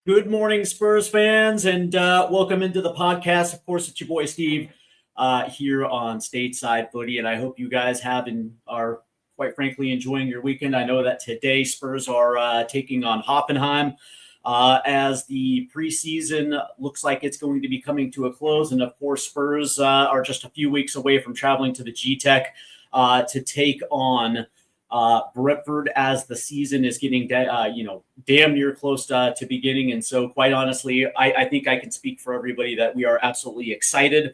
Good morning, Spurs fans, and welcome into the podcast. Of course, it's your boy Steve here on Stateside Footy, and I hope you guys are quite frankly enjoying your weekend. I know that today Spurs are taking on Hoffenheim as the preseason looks like it's going to be coming to a close, and of course, Spurs are just a few weeks away from traveling to the GTech to take on Brentford as the season is getting damn near close to beginning. And so quite honestly, I think I can speak for everybody that we are absolutely excited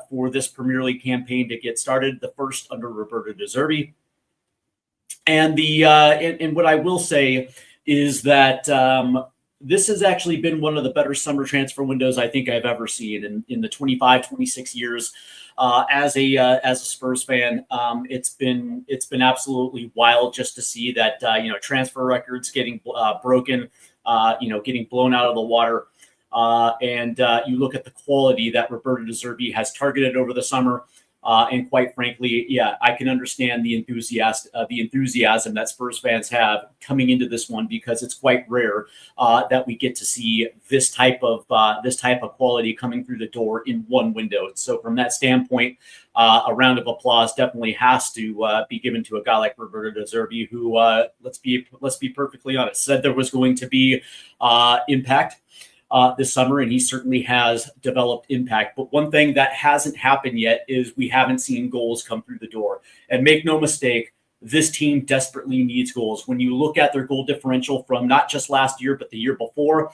for this Premier League campaign to get started, the first under Roberto De Zerbi. And and what I will say is that this has actually been one of the better summer transfer windows I think I've ever seen in the 25, 26 years. As a Spurs fan, it's been absolutely wild just to see that transfer records getting broken, getting blown out of the water, and you look at the quality that Roberto De Zerbi has targeted over the summer, and quite frankly, yeah, I can understand the enthusiasm that Spurs fans have coming into this one because it's quite rare that we get to see this type of quality coming through the door in one window. So from that standpoint, a round of applause definitely has to be given to a guy like Roberto De Zerbi, who let's be perfectly honest, said there was going to be impact this summer, and he certainly has developed impact. But one thing that hasn't happened yet is we haven't seen goals come through the door. And make no mistake, this team desperately needs goals. When you look at their goal differential from not just last year, but the year before,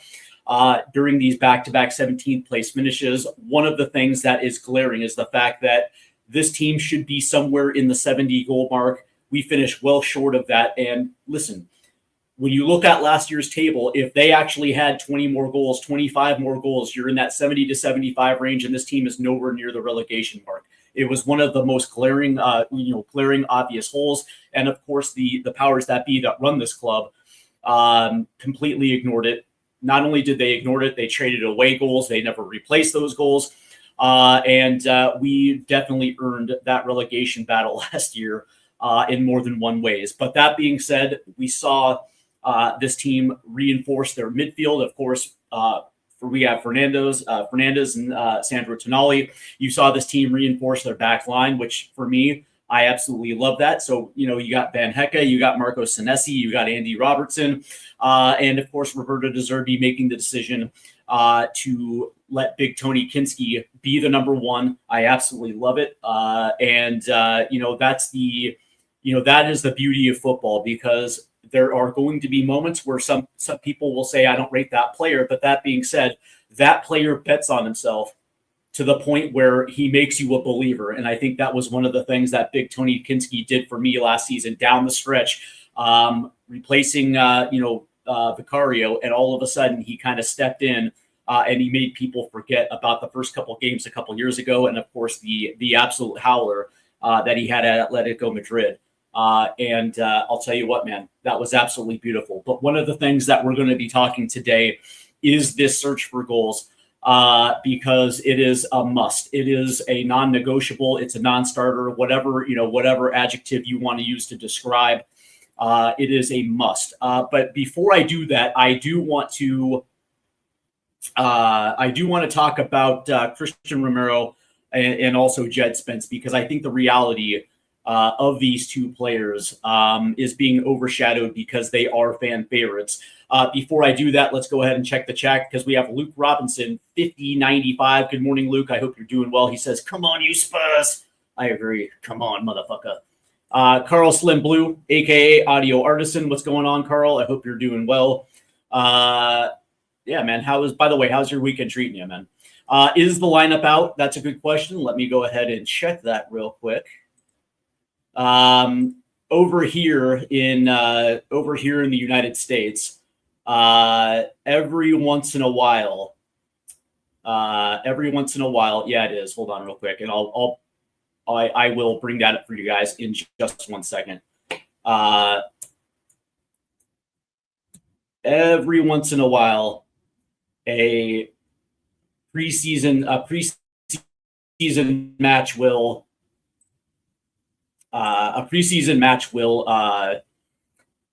during these back-to-back 17th place finishes, one of the things that is glaring is the fact that this team should be somewhere in the 70 goal mark. We finished well short of that. And listen, when you look at last year's table, if they actually had 20 more goals, 25 more goals, you're in that 70 to 75 range, and this team is nowhere near the relegation mark. It was one of the most glaring obvious holes. And of course, the powers that be that run this club completely ignored it. Not only did they ignore it, they traded away goals. They never replaced those goals. And we definitely earned that relegation battle last year in more than one ways. But that being said, we saw this team reinforce their midfield. Of course, we have Fernandez and Sandro Tonali. You saw this team reinforce their back line, which for me, I absolutely love that. So, you got Van Hecke, you got Marco Senesi, you got Andy Robertson, and of course, Roberto De Zerbi making the decision to let Big Tony Kinski be the number one. I absolutely love it. That is the beauty of football, because there are going to be moments where some people will say, I don't rate that player. But that being said, that player bets on himself to the point where he makes you a believer. And I think that was one of the things that Big Tony Kinski did for me last season down the stretch, replacing, Vicario. And all of a sudden he kind of stepped in and he made people forget about the first couple games a couple years ago. And of course, the absolute howler that he had at Atletico Madrid. I'll tell you what, man, that was absolutely beautiful. But one of the things that we're going to be talking today is this search for goals, because it is a must. It is a non-negotiable. It's a non-starter, whatever adjective you want to use to describe. It is a must. But before I do that, I do want to talk about Cristian Romero and also Djed Spence, because I think the reality of these two players is being overshadowed because they are fan favorites. Before I do that, let's go ahead and check the chat, because we have Luke Robinson, 5095. Good morning, Luke. I hope you're doing well. He says, come on, you Spurs. I agree. Come on, motherfucker. Carl Slim Blue, a.k.a. Audio Artisan. What's going on, Carl? I hope you're doing well. Yeah, man. How's your weekend treating you, man? Is the lineup out? That's a good question. Let me go ahead and check that real quick. Over here in the United States, every once in a while, yeah, it is. Hold on real quick, and I will bring that up for you guys in just 1 second. Every once in a while, a preseason match will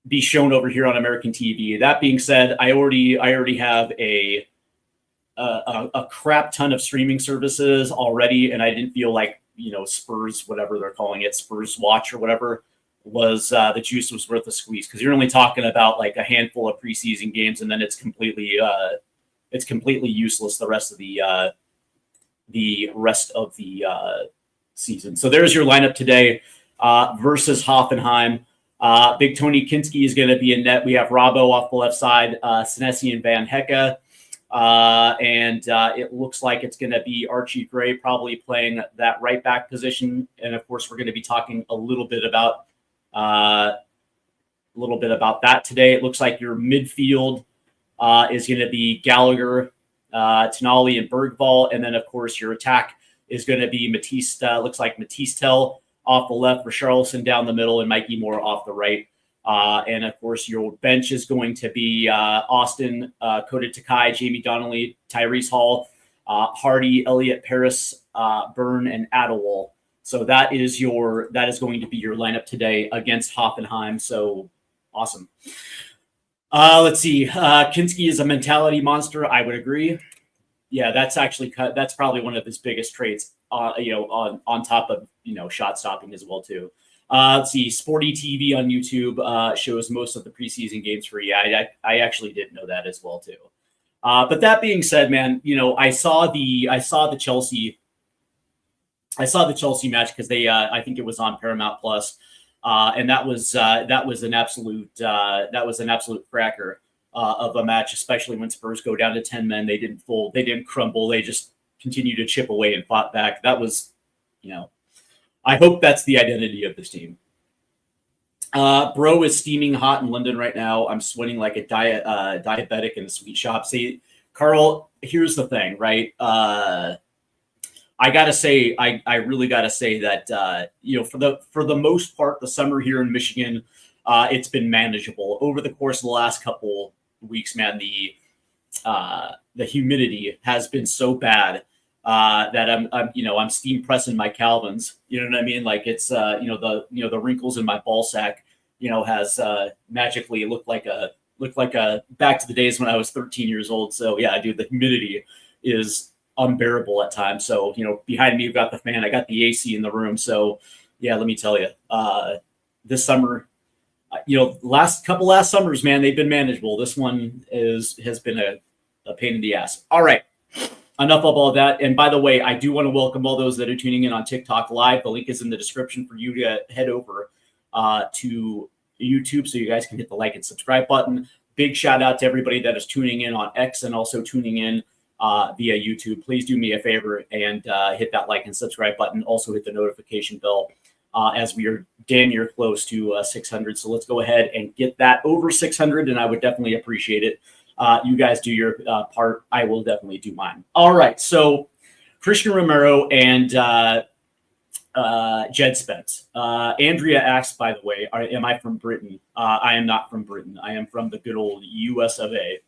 be shown over here on American TV. That being said, I already have a crap ton of streaming services already, and I didn't feel like, Spurs, whatever they're calling it, Spurs Watch or whatever, was the juice was worth the squeeze, because you're only talking about like a handful of preseason games, and then it's completely useless the rest of the season. So there's your lineup today versus Hoffenheim. Big Tony Kinski is going to be in net. We have Robbo off the left side, Senesi and Van Hecke. And it looks like it's going to be Archie Gray probably playing that right back position. And of course, we're going to be talking a little bit about that today. It looks like your midfield is going to be Gallagher, Tonali, and Bergvall. And then, of course, your attack is going to be Matisse. Looks like Matisse Tell off the left, Richarlison down the middle, and Mikey Moore off the right. And of course, your bench is going to be Austin, Kota Takai, Jamie Donnelly, Tyrese Hall, Hardy, Elliot Paris, Byrne, and Adewale. So that is going to be your lineup today against Hoffenheim. So awesome. Let's see. Kinski is a mentality monster. I would agree. Yeah, that's probably one of his biggest traits. On top of shot stopping as well too. Let's see. Sporty TV on YouTube shows most of the preseason games for you. I actually did know that as well too. But that being said, man, I saw the Chelsea match because they I think it was on Paramount Plus, and that was an absolute cracker of a match, especially when Spurs go down to 10 men. They didn't fold, they didn't crumble, they just continued to chip away and fought back. That was, I hope that's the identity of this team. Bro is steaming hot in London right now. I'm sweating like a diabetic in a sweet shop. See, Carl, here's the thing, right? I really gotta say that for the most part, the summer here in Michigan, it's been manageable. Over the course of the last couple weeks, man, the humidity has been so bad that I'm steam pressing my Calvins. You know what I mean? Like it's the wrinkles in my ball sack has magically looked like a back to the days when I was 13 years old. So yeah, dude, the humidity is unbearable at times. So behind me, you've got the fan. I got the AC in the room. So yeah, let me tell you, this summer, last summers, man, they've been manageable. This one has been a pain in the ass. All right. Enough of all that. And by the way, I do want to welcome all those that are tuning in on TikTok Live. The link is in the description for you to head over to YouTube so you guys can hit the like and subscribe button. Big shout out to everybody that is tuning in on X and also tuning in via YouTube. Please do me a favor and hit that like and subscribe button. Also hit the notification bell as we are damn near close to 600. So let's go ahead and get that over 600, and I would definitely appreciate it. You guys do your part. I will definitely do mine. All right. So Cristian Romero and Djed Spence. Andrea asks, by the way, am I from Britain? I am not from Britain. I am from the good old US of A.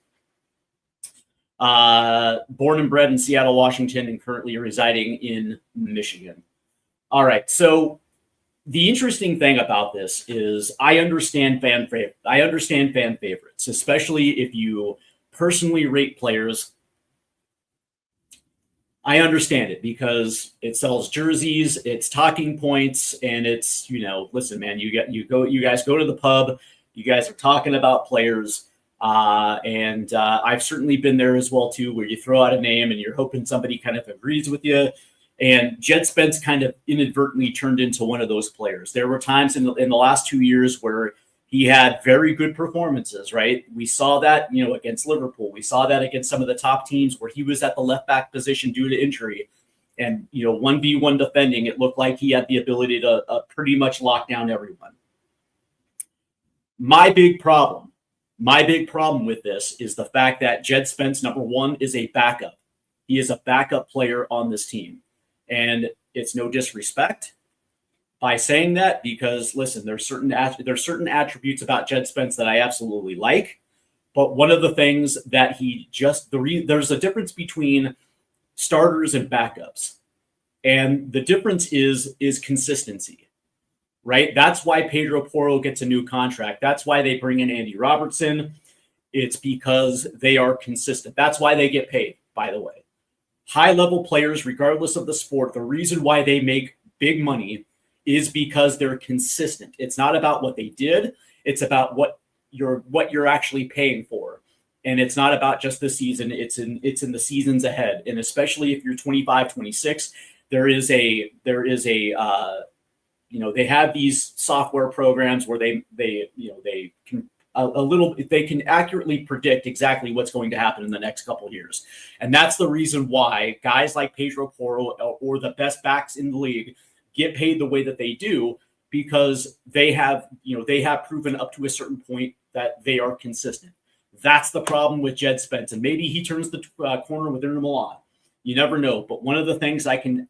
Born and bred in Seattle, Washington, and currently residing in Michigan. All right. So the interesting thing about this is I understand fan favorites, especially if you personally rate players. I understand it because it sells jerseys, it's talking points, and it's, listen, man, you guys go to the pub, you guys are talking about players, and I've certainly been there as well too, where you throw out a name and you're hoping somebody kind of agrees with you. And Djed Spence kind of inadvertently turned into one of those players. There were times in the last 2 years where he had very good performances, right? We saw that, against Liverpool. We saw that against some of the top teams where he was at the left back position due to injury. And, 1v1 defending, it looked like he had the ability to pretty much lock down everyone. My big problem with this is the fact that Djed Spence, number one, is a backup. He is a backup player on this team. And it's no disrespect by saying that, because listen, there's certain attributes about Djed Spence that I absolutely like, but one of the things that there's a difference between starters and backups, and the difference is consistency. right? That's why Pedro Porro gets a new contract. That's why they bring in Andy Robertson. It's because they are consistent. That's why they get paid, by the way. High-level players, regardless of the sport, the reason why they make big money is because they're consistent. It's not about what they did. It's about what you're actually paying for. And it's not about just the season. It's in the seasons ahead. And especially if you're 25, 26, there is a they have these software programs where they can they can accurately predict exactly what's going to happen in the next couple of years. And that's the reason why guys like Pedro Porro or the best backs in the league get paid the way that they do, because they have proven up to a certain point that they are consistent. That's the problem with Djed Spence. And maybe he turns the corner with Inter Milan. You never know. But one of the things I can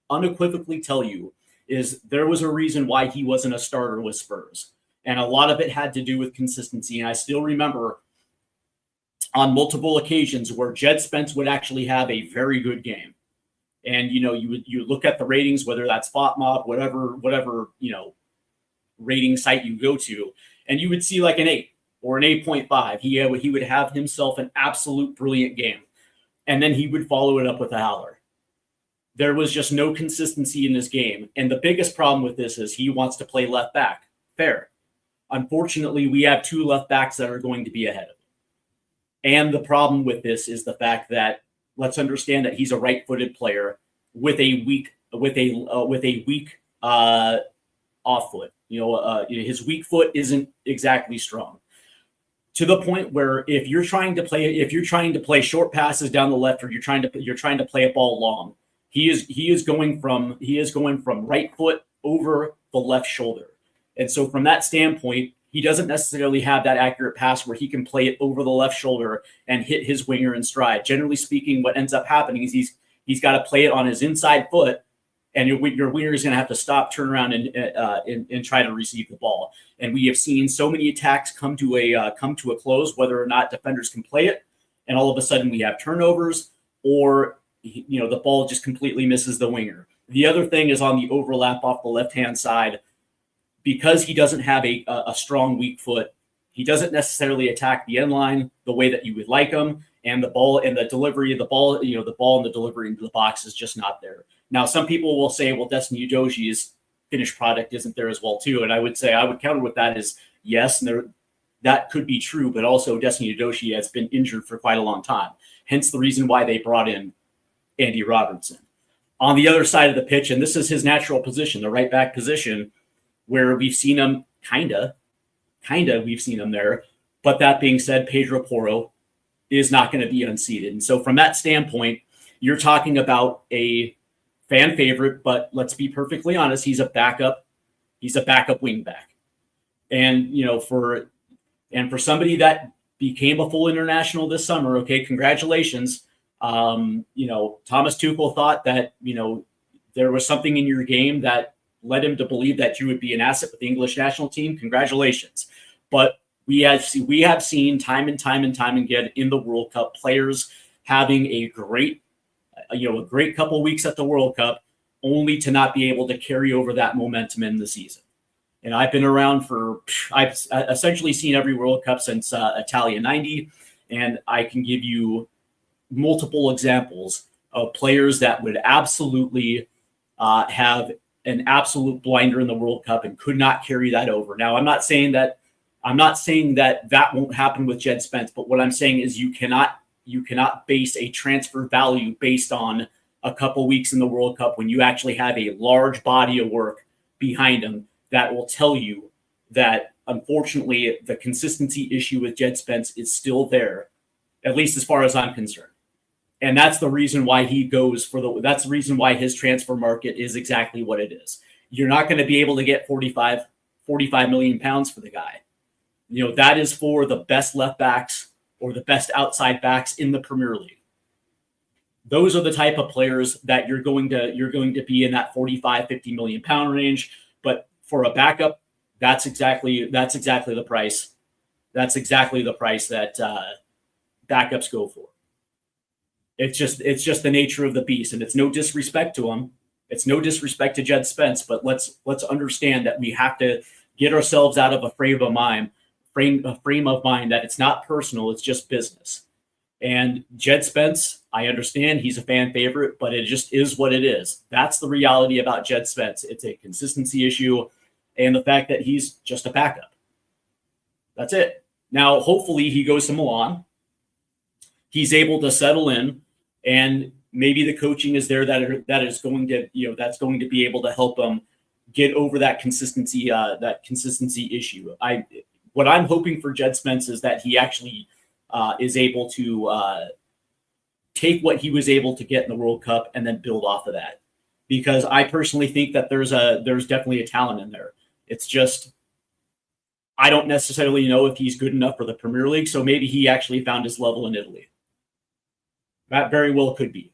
unequivocally tell you is there was a reason why he wasn't a starter with Spurs. And a lot of it had to do with consistency. And I still remember on multiple occasions where Djed Spence would actually have a very good game. And, you look at the ratings, whether that's FOTMob, whatever, rating site you go to, and you would see like an 8 or an 8.5. He would have himself an absolute brilliant game. And then he would follow it up with a howler. There was just no consistency in this game. And the biggest problem with this is he wants to play left back. Fair. Unfortunately, we have 2 left backs that are going to be ahead of him. And the problem with this is the fact that let's understand that he's a right-footed player with a weak off foot. His weak foot isn't exactly strong. To the point where if you're trying to play short passes down the left, or you're trying to play a ball long, he is going from right foot over the left shoulder. And so from that standpoint, he doesn't necessarily have that accurate pass where he can play it over the left shoulder and hit his winger in stride. Generally speaking, what ends up happening is he's got to play it on his inside foot, and your winger is going to have to stop, turn around, and try to receive the ball. And we have seen so many attacks come to a close, whether or not defenders can play it, and all of a sudden we have turnovers, or the ball just completely misses the winger. The other thing is on the overlap off the left-hand side. Because he doesn't have a strong weak foot, he doesn't necessarily attack the end line the way that you would like him, and the ball and the delivery of the ball, the ball and the delivery into the box is just not there. Now, some people will say, well, Destiny Udogie's finished product isn't there as well too, and I would say I would counter with that is yes, that could be true, but also Destiny Udogie has been injured for quite a long time. Hence the reason why they brought in Andy Robertson. On the other side of the pitch, and this is his natural position, the right back position, where we've seen him we've seen him there. But that being said, Pedro Porro is not going to be unseated. And so from that standpoint, you're talking about a fan favorite, but let's be perfectly honest, he's a backup wing back. And, for somebody that became a full international this summer, okay, congratulations. Thomas Tuchel thought that, there was something in your game that led him to believe that you would be an asset with the English national team. Congratulations. But we have seen time and time again in the World Cup players having a great couple of weeks at the World Cup, only to not be able to carry over that momentum in the season. And I've been around I've essentially seen every World Cup since Italia 90, and I can give you multiple examples of players that would absolutely have an absolute blinder in the World Cup and could not carry that over. Now, I'm not saying that won't happen with Djed Spence, but what I'm saying is you cannot base a transfer value based on a couple weeks in the World Cup when you actually have a large body of work behind him that will tell you that, unfortunately, the consistency issue with Djed Spence is still there, at least as far as I'm concerned. And that's the reason why that's the reason why his transfer market is exactly what it is. You're not going to be able to get 45 million pounds for the guy. That is for the best left backs or the best outside backs in the Premier League. Those are the type of players that you're going to be in that 45, 50 million pound range. But for a backup, that's exactly the price. That's exactly the price that backups go for. It's just the nature of the beast, and it's no disrespect to him. It's no disrespect to Djed Spence, but let's understand that we have to get ourselves out of a frame of mind that it's not personal, it's just business. And Djed Spence, I understand he's a fan favorite, but it just is what it is. That's the reality about Djed Spence. It's a consistency issue and the fact that he's just a backup. That's it. Now, hopefully he goes to Milan. He's able to settle in, and maybe the coaching is there that is going to, that's going to be able to help him get over that consistency issue. What I'm hoping for Djed Spence is that he actually is able to take what he was able to get in the World Cup and then build off of that. Because I personally think that there's definitely a talent in there. It's just, I don't necessarily know if he's good enough for the Premier League. So maybe he actually found his level in Italy. That very well could be.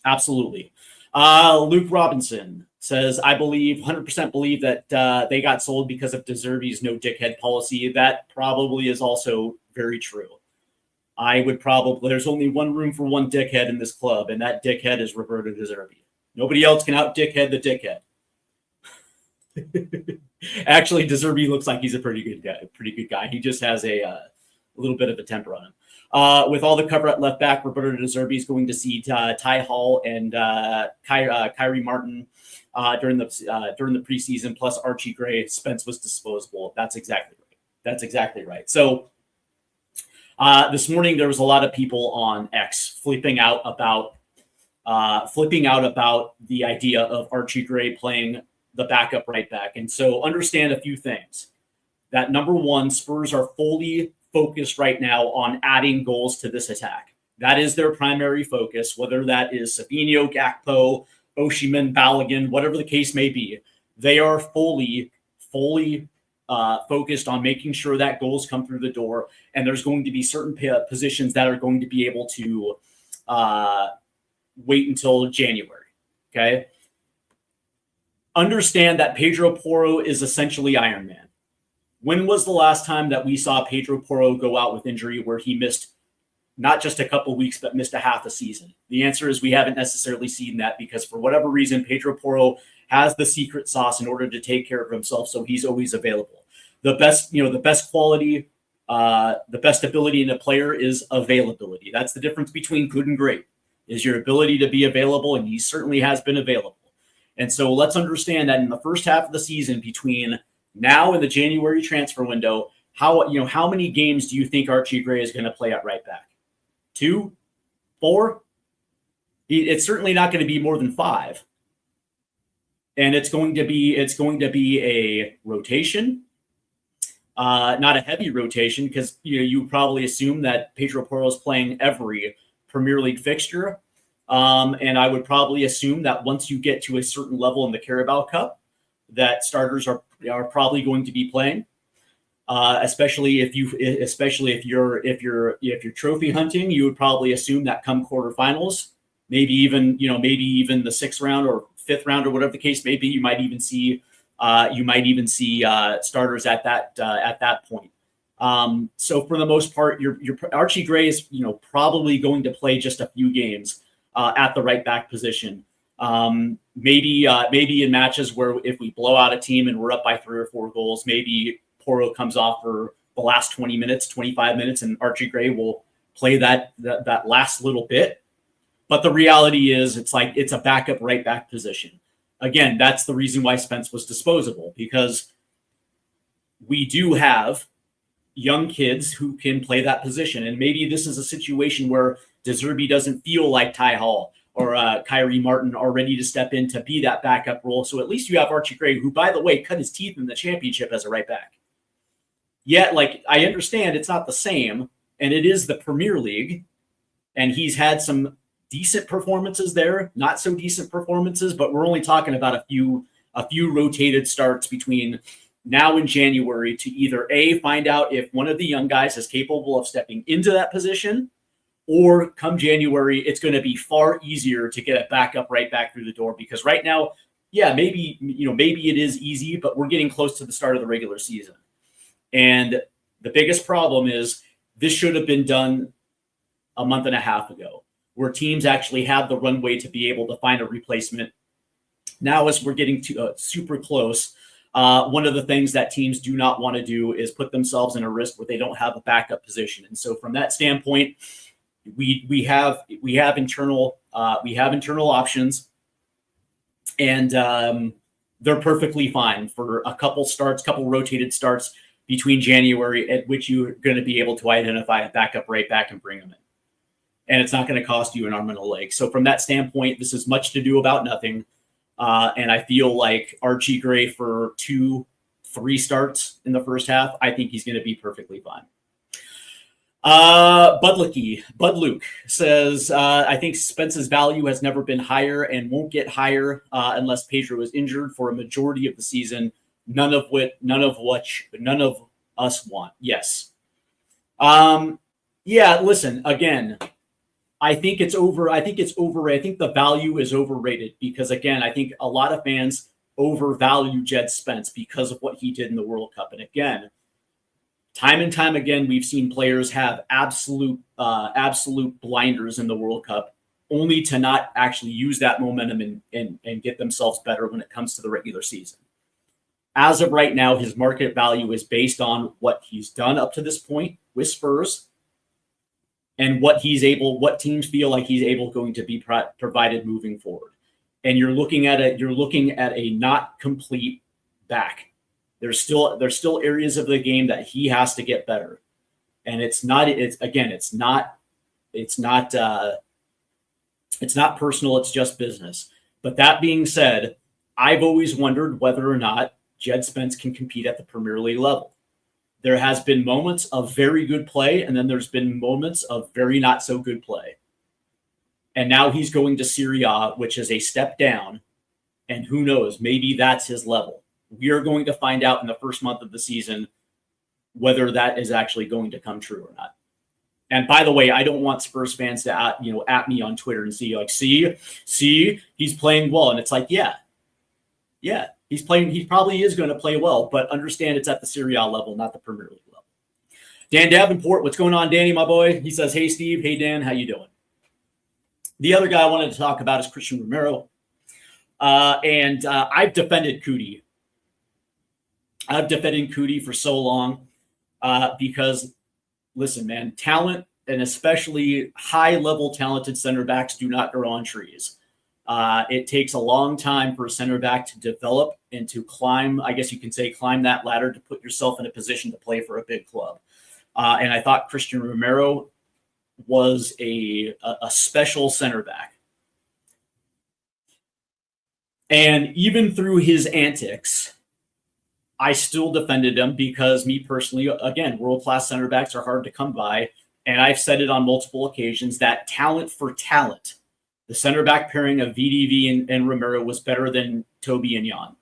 Absolutely. Luke Robinson says, I 100% believe that they got sold because of De Zerbi's no dickhead policy. That probably is also very true. There's only one room for one dickhead in this club, and that dickhead is Roberto De Zerbi. Nobody else can out dickhead the dickhead. Actually, De Zerbi looks like he's a pretty good guy. He just has a little bit of a temper on him. With all the cover at left back, Roberto De Zerbi is going to see Ty Hall and Kyrie Martin during the preseason, plus Archie Gray. Spence was disposable. That's exactly right. So this morning there was a lot of people on X flipping out about the idea of Archie Gray playing the backup right back. And so understand a few things. That number one, Spurs are fully focused right now on adding goals to this attack. That is their primary focus, whether that is Sabinho, Gakpo, Osimhen, Balogun, whatever the case may be. They are fully focused on making sure that goals come through the door, and there's going to be certain positions that are going to be able to wait until January. Okay? Understand that Pedro Porro is essentially Iron Man. When was the last time that we saw Pedro Porro go out with injury where he missed not just a couple weeks, but missed a half a season? The answer is we haven't necessarily seen that because for whatever reason, Pedro Porro has the secret sauce in order to take care of himself. So he's always available. The best quality, the best ability in a player is availability. That's the difference between good and great, is your ability to be available. And he certainly has been available. And so let's understand that in the first half of the season, between now and the January transfer window, how many games do you think Archie Gray is going to play at right back? 2, 4? It's certainly not going to be more than 5. And it's going to be a rotation, not a heavy rotation, because you probably assume that Pedro Porro is playing every Premier League fixture. And I would probably assume that once you get to a certain level in the Carabao Cup, that starters are probably going to be playing, especially if you're trophy hunting. You would probably assume that come quarterfinals, maybe even the 6th round or 5th round or whatever the case may be, you might even see starters at that point. So for the most part, your Archie Gray is probably going to play just a few games at the right back position. Maybe in matches where if we blow out a team and we're up by 3 or 4 goals, maybe Porro comes off for the last 20 minutes, 25 minutes, and Archie Gray will play that last little bit. But the reality is it's a backup right back position. Again, that's the reason why Spence was disposable, because we do have young kids who can play that position. And maybe this is a situation where De Zerbi doesn't feel like Ty Hall or Kyrie Martin are ready to step in to be that backup role. So at least you have Archie Gray, who, by the way, cut his teeth in the championship as a right back. Yet, I understand it's not the same, and it is the Premier League, and he's had some decent performances there, not so decent performances, but we're only talking about a few rotated starts between now and January to either A, find out if one of the young guys is capable of stepping into that position, or come January, it's going to be far easier to get a backup right back through the door, because right now, yeah, maybe it is easy, but we're getting close to the start of the regular season. And the biggest problem is this should have been done a month and a half ago, where teams actually have the runway to be able to find a replacement Now, as we're getting to super close, one of the things that teams do not want to do is put themselves in a risk where they don't have a backup position. And so, from that standpoint, we have internal options, and they're perfectly fine for a couple rotated starts between January, at which you're going to be able to identify a backup right back and bring them in. And it's not going to cost you an arm and a leg. So from that standpoint, this is much to do about nothing. And I feel like Archie Gray for 2-3 starts in the first half, I think he's going to be perfectly fine. Bud Luke says, I think Spence's value has never been higher and won't get higher unless Pedro is injured for a majority of the season. None of us want. Yes. Yeah, listen, again, I think it's overrated. I think the value is overrated because, again, I think a lot of fans overvalue Djed Spence because of what he did in the World Cup. And again, time and time again, we've seen players have absolute blinders in the World Cup, only to not actually use that momentum and get themselves better when it comes to the regular season. As of right now, his market value is based on what he's done up to this point with Spurs and what teams feel like he's going to be provided moving forward. And you're looking at a not complete back. There's still areas of the game that he has to get better. And it's not personal, it's just business. But that being said, I've always wondered whether or not Djed Spence can compete at the Premier League level. There has been moments of very good play, and then there's been moments of very not so good play. And now he's going to Serie A, which is a step down. And who knows, maybe that's his level. We are going to find out in the first month of the season whether that is actually going to come true or not. And by the way, I don't want Spurs fans to at me on Twitter and see, he's playing well. And it's like, yeah, he's playing. He probably is going to play well, but understand it's at the Serie A level, not the Premier League level. Dan Davenport, what's going on, Danny, my boy? He says, hey, Steve. Hey, Dan, how you doing? The other guy I wanted to talk about is Cristian Romero. I've defended Cootie. I've defended Cootie for so long because, listen, man, talent and especially high-level talented center backs do not grow on trees. It takes a long time for a center back to develop and to climb, I guess you can say, climb that ladder to put yourself in a position to play for a big club. And I thought Cristian Romero was a special center back. And even through his antics, I still defended him because me personally, again, world-class center backs are hard to come by. And I've said it on multiple occasions that talent for talent, the center back pairing of VDV and Romero was better than Toby and Jan,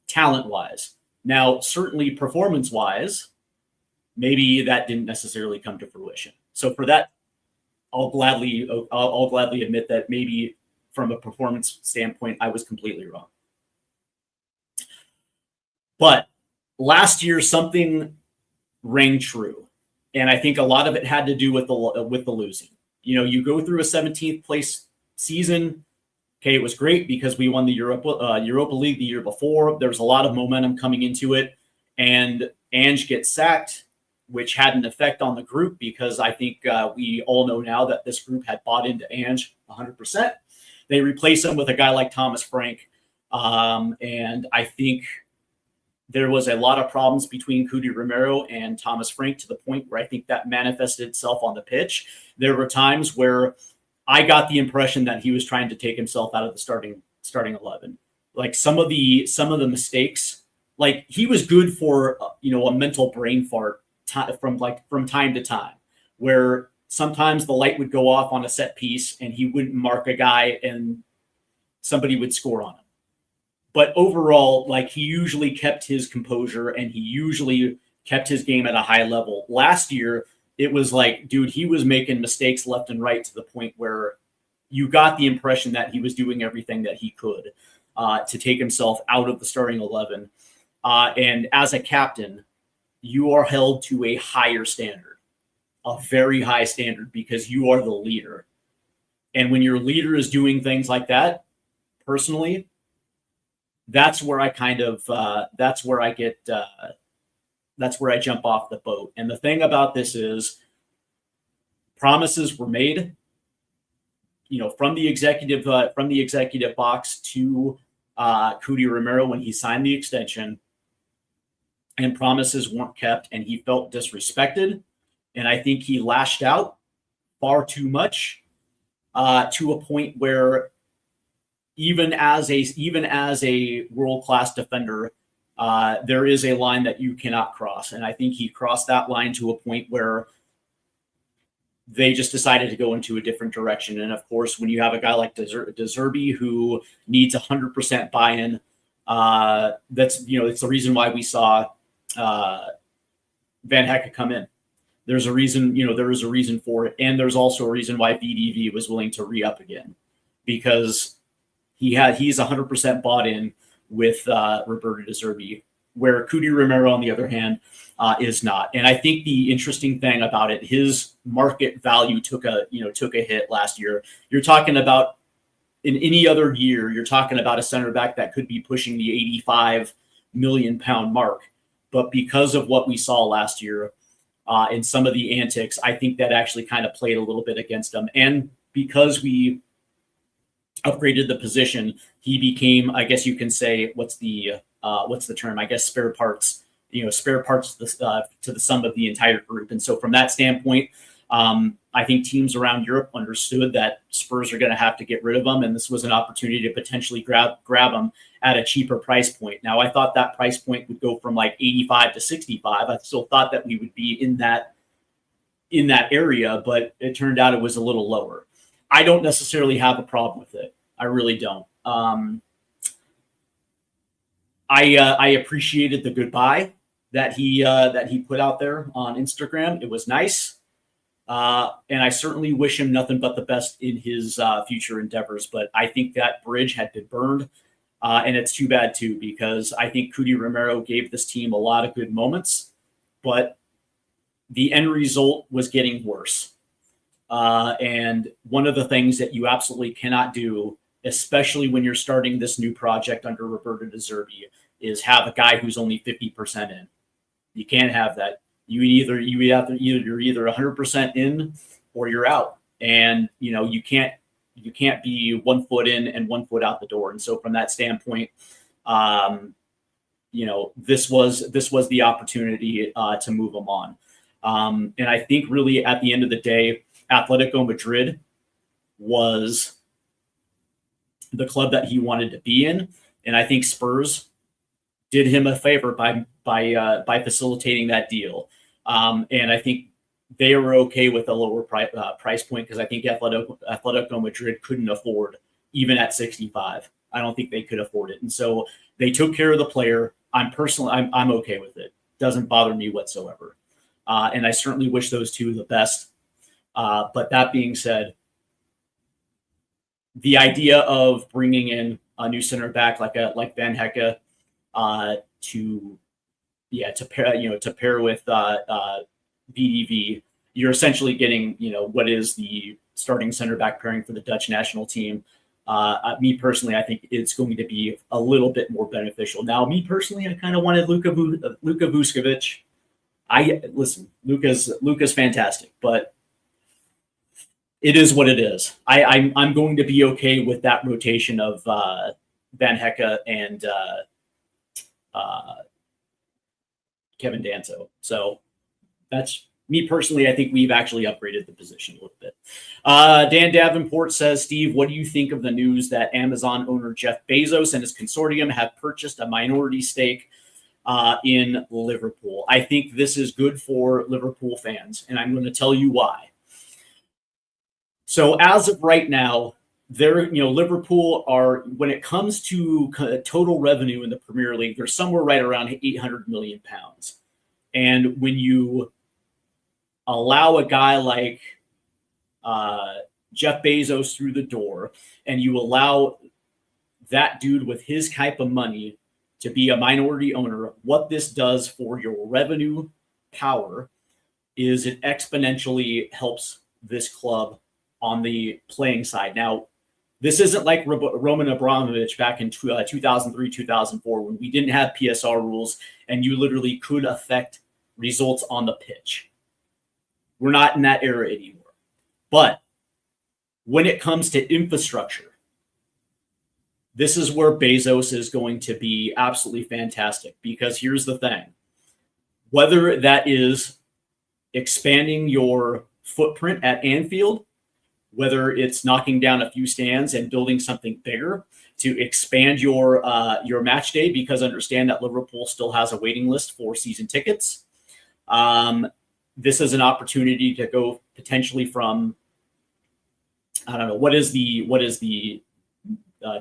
talent-wise. Now, certainly performance-wise, maybe that didn't necessarily come to fruition. So for that, I'll gladly admit that maybe from a performance standpoint, I was completely wrong. But last year, something rang true. And I think a lot of it had to do with the losing. You know, you go through a 17th place season. Okay, it was great because we won the Europa League the year before. There was a lot of momentum coming into it. And Ange gets sacked, which had an effect on the group because I think we all know now that this group had bought into Ange 100%. They replace him with a guy like Thomas Frank. And I think there was a lot of problems between Cootie Romero and Thomas Frank to the point where I think that manifested itself on the pitch. There were times where I got the impression that he was trying to take himself out of the starting 11. Like some of the mistakes, like he was good for a mental brain fart from time to time, where sometimes the light would go off on a set piece and he wouldn't mark a guy and somebody would score on him. But overall, like he usually kept his composure and he usually kept his game at a high level. Last year, it was like, dude, he was making mistakes left and right to the point where you got the impression that he was doing everything that he could to take himself out of the starting 11. And as a captain, you are held to a higher standard, a very high standard, because you are the leader. And when your leader is doing things like that, personally, that's where I kind of that's where I get that's where I jump off the boat. And the thing about this is promises were made, from the executive box to Cody Romero when he signed the extension, and promises weren't kept, and he felt disrespected. And I think he lashed out far too much to a point where even as a world-class defender, there is a line that you cannot cross. And I think he crossed that line to a point where they just decided to go into a different direction. And of course, when you have a guy like De Zerbi who needs 100% buy-in, that's it's the reason why we saw Van Hecke come in. There's a reason, there is a reason for it, and there's also a reason why VDV was willing to re-up again, because he's 100% bought in with Roberto De Zerbi, where Cody Romero, on the other hand, is not. And I think the interesting thing about it, his market value took a hit last year. You're talking about, in any other year, you're talking about a center back that could be pushing the 85 million pound mark. But because of what we saw last year and some of the antics, I think that actually kind of played a little bit against him. And because we upgraded the position, he became, I guess you can say, what's the term? I guess spare parts to the sum of the entire group. And so from that standpoint, I think teams around Europe understood that Spurs are going to have to get rid of him, and this was an opportunity to potentially grab him at a cheaper price point. Now, I thought that price point would go from like 85 to 65. I still thought that we would be in that area, but it turned out it was a little lower. I don't necessarily have a problem with it. I really don't. I appreciated the goodbye that he put out there on Instagram. It was nice. And I certainly wish him nothing but the best in his future endeavors. But I think that bridge had been burned. And it's too bad, too, because I think Cody Romero gave this team a lot of good moments. But the end result was getting worse. And one of the things that you absolutely cannot do, especially when you're starting this new project under Roberto De Zerbi, is have a guy who's only 50% in. You can't have that. You're either 100% in or you're out, and you can't be 1 foot in and 1 foot out the door. And so from that standpoint, this was the opportunity to move them on. And I think really at the end of the day, Atletico Madrid was the club that he wanted to be in, and I think Spurs did him a favor by facilitating that deal. And I think they were okay with a lower price point, because I think Atletico Madrid couldn't afford, even at 65. I don't think they could afford it. And so they took care of the player. I'm okay with it. Doesn't bother me whatsoever. And I certainly wish those two the best. But that being said, the idea of bringing in a new center back like Van Hecke to pair with VDV, you're essentially getting what is the starting center back pairing for the Dutch national team. Me personally, I think it's going to be a little bit more beneficial. Now, me personally, I kind of wanted Luka Vuskovic. Luka's fantastic, but it is what it is. I'm going to be okay with that rotation of Van Hecke and Kevin Danso. So that's me personally. I think we've actually upgraded the position a little bit. Dan Davenport says, Steve, what do you think of the news that Amazon owner Jeff Bezos and his consortium have purchased a minority stake in Liverpool? I think this is good for Liverpool fans, and I'm going to tell you why. So as of right now, Liverpool are, when it comes to total revenue in the Premier League, they're somewhere right around 800 million pounds. And when you allow a guy like Jeff Bezos through the door, and you allow that dude with his type of money to be a minority owner, what this does for your revenue power is it exponentially helps this club on the playing side. Now, This isn't like Roman Abramovich back in 2003, 2004, when we didn't have PSR rules and you literally could affect results on the pitch. We're not in that era anymore. But when it comes to infrastructure, this is where Bezos is going to be absolutely fantastic, because here's the thing. Whether that is expanding your footprint at Anfield, whether it's knocking down a few stands and building something bigger to expand your match day, because understand that Liverpool still has a waiting list for season tickets. This is an opportunity to go potentially from, I don't know, what is the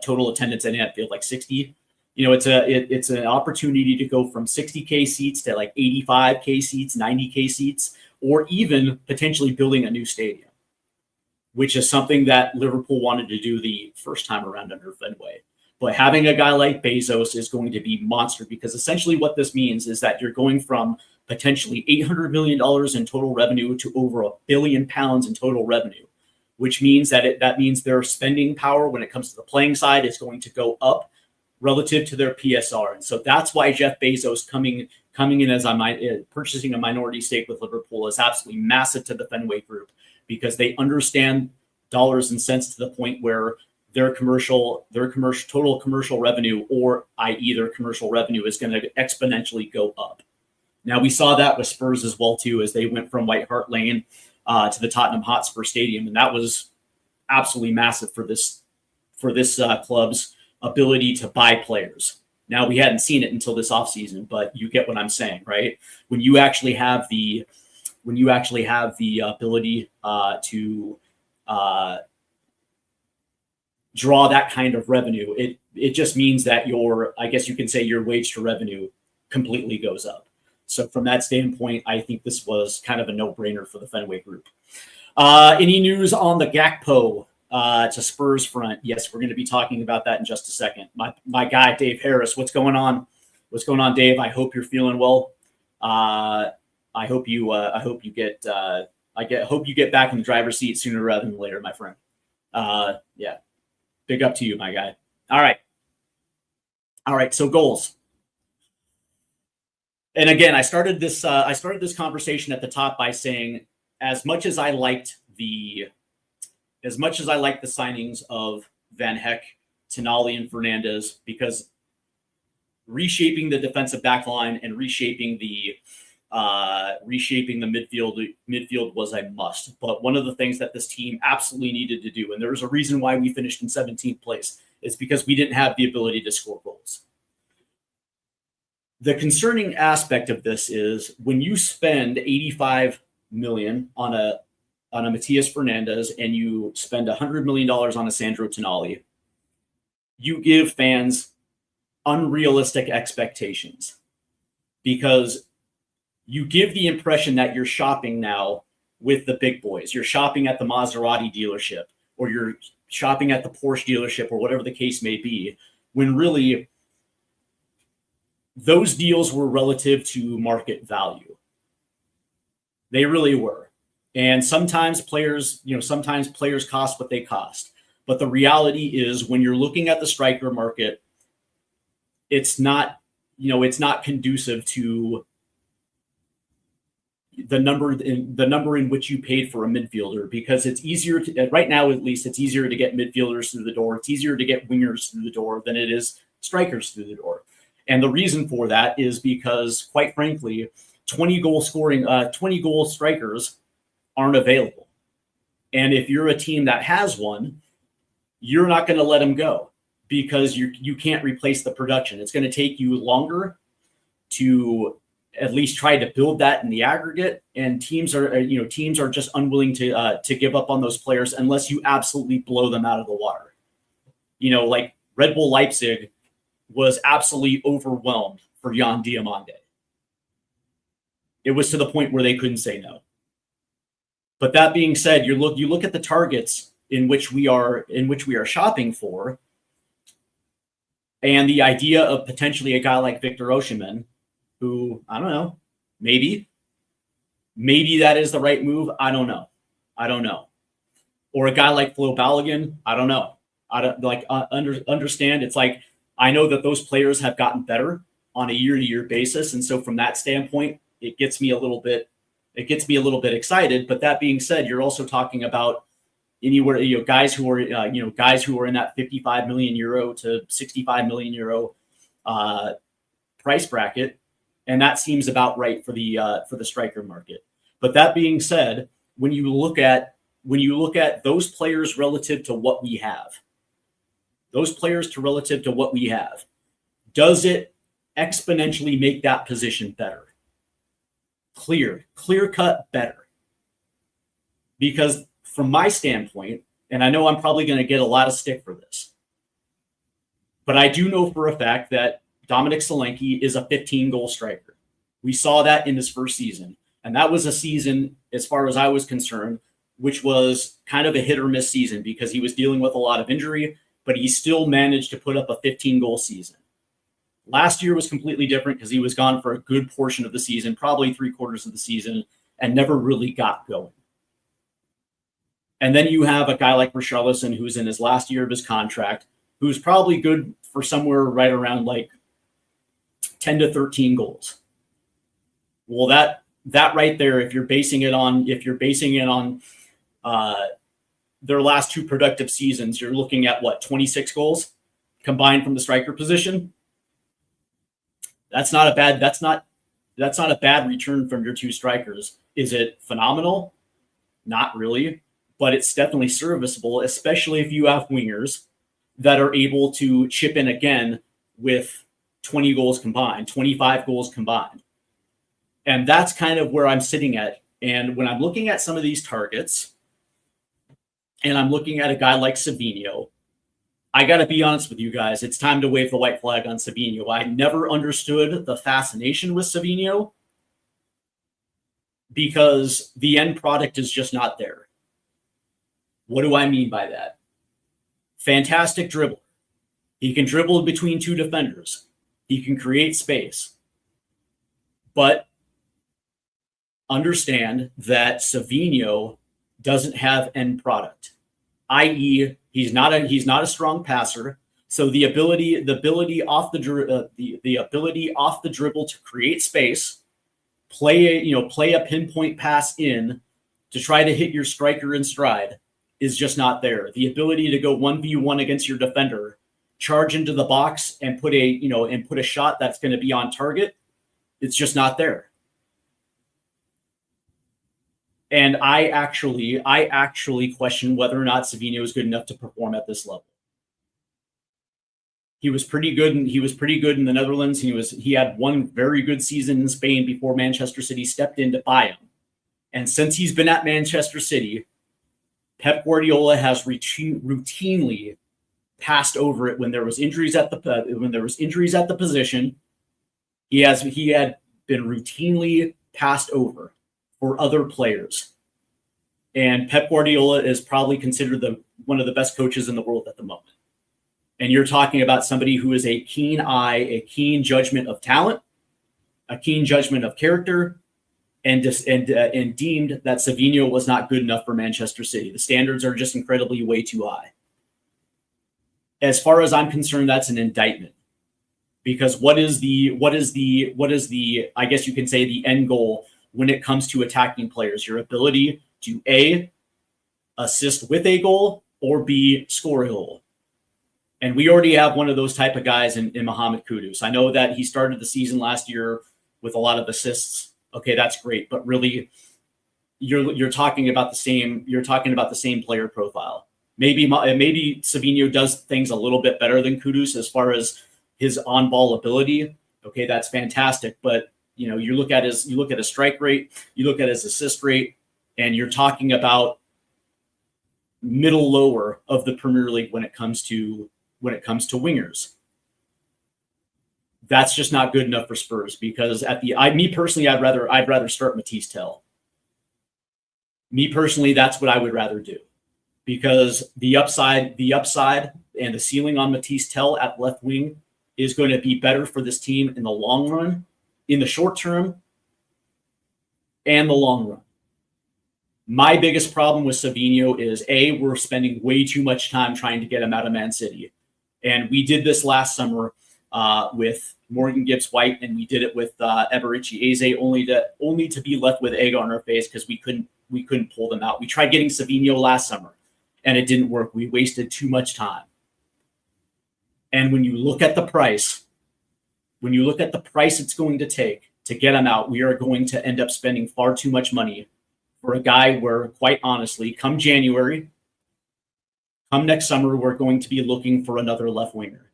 total attendance at Anfield, like 60? It's an opportunity to go from 60K seats to like 85K seats, 90K seats, or even potentially building a new stadium, which is something that Liverpool wanted to do the first time around under Fenway. But having a guy like Bezos is going to be monster, because essentially what this means is that you're going from potentially $800 million in total revenue to over £1 billion in total revenue, which means that means their spending power when it comes to the playing side is going to go up relative to their PSR. And so that's why Jeff Bezos coming in as purchasing a minority stake with Liverpool is absolutely massive to the Fenway Group, because they understand dollars and cents to the point where their total commercial revenue, or i.e. their commercial revenue, is going to exponentially go up. Now, we saw that with Spurs as well too, as they went from White Hart Lane to the Tottenham Hotspur Stadium, and that was absolutely massive for this club's ability to buy players. Now, we hadn't seen it until this offseason, but you get what I'm saying, right? When you actually have the ability to draw that kind of revenue, it just means that your wage to revenue completely goes up. So from that standpoint, I think this was kind of a no-brainer for the Fenway Group. Any news on the Gakpo to Spurs front? Yes, we're going to be talking about that in just a second. My guy, Dave Harris, what's going on? What's going on, Dave? I hope you're feeling well. I hope you get back in the driver's seat sooner rather than later, my friend. Yeah, big up to you, my guy. All right. So goals. And again, I started this conversation at the top by saying, as much as I liked the signings of Van Heck, Tonali, and Fernandez, because reshaping the defensive back line and reshaping the midfield was a must. But one of the things that this team absolutely needed to do, and there was a reason why we finished in 17th place, is because we didn't have the ability to score goals. The concerning aspect of this is when you spend 85 million on a Matias Fernandez and you spend $100 million on a Sandro Tonali, you give fans unrealistic expectations, because you give the impression that you're shopping now with the big boys. You're shopping at the Maserati dealership, or you're shopping at the Porsche dealership, or whatever the case may be, when really those deals were relative to market value. They really were. And sometimes players cost what they cost. But the reality is, when you're looking at the striker market, it's not conducive to the number in which you paid for a midfielder, because it's easier to, right now at least, it's easier to get midfielders through the door. It's easier to get wingers through the door than it is strikers through the door. And the reason for that is because, quite frankly, 20 goal strikers aren't available. And if you're a team that has one, you're not going to let them go, because you can't replace the production. It's going to take you longer to at least try to build that in the aggregate. And teams are just unwilling to give up on those players unless you absolutely blow them out of the water. Like Red Bull Leipzig was absolutely overwhelmed for Jan Diamande. It was to the point where they couldn't say no. But that being said, you look at the targets in which we are shopping for, and the idea of potentially a guy like Victor Osimhen, who, I don't know, maybe that is the right move. I don't know. Or a guy like Flo Balogun. I don't know. I don't understand. It's like, I know that those players have gotten better on a year-to-year basis. And so from that standpoint, it gets me a little bit excited. But that being said, you're also talking about anywhere, guys who are in that 55 million euro to 65 million euro price bracket. And that seems about right for the striker market. But that being said, when you look at those players relative to what we have, does it exponentially make that position better? Clear cut better. Because from my standpoint, and I know I'm probably going to get a lot of stick for this, but I do know for a fact that Dominic Solanke is a 15-goal striker. We saw that in his first season. And that was a season, as far as I was concerned, which was kind of a hit or miss season because he was dealing with a lot of injury, but he still managed to put up a 15-goal season. Last year was completely different because he was gone for a good portion of the season, probably 3/4 of the season, and never really got going. And then you have a guy like Richarlison, who's in his last year of his contract, who's probably good for somewhere right around like 10 to 13 goals. Well, that right there, if you're basing it on their last two productive seasons, you're looking at what, 26 goals combined from the striker position. That's not a bad return from your two strikers. Is it phenomenal? Not really, but it's definitely serviceable, especially if you have wingers that are able to chip in again with 20 goals combined, 25 goals combined. And that's kind of where I'm sitting at. And when I'm looking at some of these targets, and I'm looking at a guy like Savinho, I got to be honest with you guys. It's time to wave the white flag on Savinho. I never understood the fascination with Savinho because the end product is just not there. What do I mean by that? Fantastic dribbler. He can dribble between two defenders. He can create space. But understand that Savinho doesn't have end product, i.e., he's not a strong passer. So the ability off the dribble to create space, play a pinpoint pass in to try to hit your striker in stride is just not there. The ability to go 1v1 against your defender, charge into the box and put a shot that's going to be on target, it's just not there. And I actually question whether or not Savinho is good enough to perform at this level. He was pretty good in the Netherlands. He had one very good season in Spain before Manchester City stepped in to buy him. And since he's been at Manchester City, Pep Guardiola has routinely passed over it when there was injuries at the position. He had been routinely passed over for other players. And Pep Guardiola is probably considered one of the best coaches in the world at the moment. And you're talking about somebody who is a keen eye, a keen judgment of talent, a keen judgment of character, and deemed that Savinho was not good enough for Manchester City. The standards are just incredibly way too high. As far as I'm concerned, that's an indictment. Because what is the I guess you can say the end goal when it comes to attacking players? Your ability to A, assist with a goal, or B, score a goal. And we already have one of those type of guys in Mohamed Kudus. I know that he started the season last year with a lot of assists. Okay, that's great, but really, you're talking about the same player profile. Maybe Savinho does things a little bit better than Kudus as far as his on-ball ability. Okay, that's fantastic, but you look at his strike rate, you look at his assist rate, and you're talking about middle lower of the Premier League when it comes to wingers. That's just not good enough for Spurs because me personally, I'd rather start Matisse Tell. Me personally, that's what I would rather do because the upside and the ceiling on Matisse Tell at left wing is going to be better for this team in the long run, in the short term, and the long run. My biggest problem with Savinho is we're spending way too much time trying to get him out of Man City. And we did this last summer with Morgan Gibbs-White, and we did it with Eberici Eze, only to be left with egg on our face because we couldn't pull them out. We tried getting Savinho last summer, and it didn't work. We wasted too much time. And when you look at the price, it's going to take to get him out, we are going to end up spending far too much money for a guy where, quite honestly, come January, come next summer, we're going to be looking for another left winger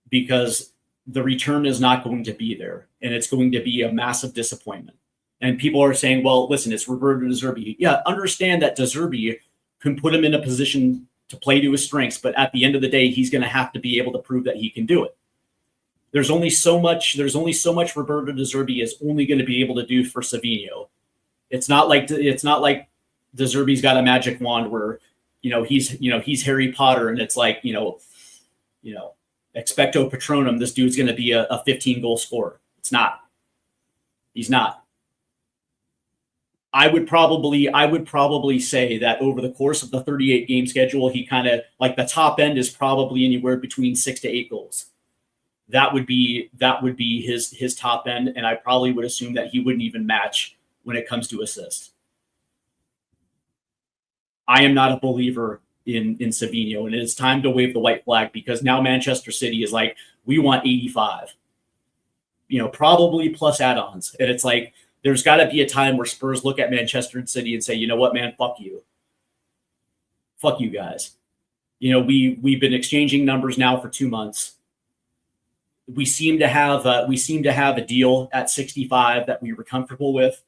because the return is not going to be there, and it's going to be a massive disappointment. And people are saying, well, listen, it's Roberto De Zerbi. Yeah, understand that De Zerbi can put him in a position to play to his strengths, but at the end of the day, he's going to have to be able to prove that he can do it. There's only so much Roberto De Zerbi is only going to be able to do for Savinho. It's not like De Zerbi's got a magic wand where, he's Harry Potter and it's like, expecto patronum, this dude's going to be a 15-goal scorer. It's not. He's not. I would probably say that over the course of the 38-game schedule, he kind of like the top end is probably anywhere between 6 to 8 goals. That would be his top end, and I probably would assume that he wouldn't even match when it comes to assists. I am not a believer in Savinho, and it's time to wave the white flag because now Manchester City is like, we want 85, probably plus add-ons. And it's like, there's got to be a time where Spurs look at Manchester City and say, you know what, man, fuck you. Fuck you guys. We've been exchanging numbers now for 2 months. We seem to have a deal at 65 that we were comfortable with.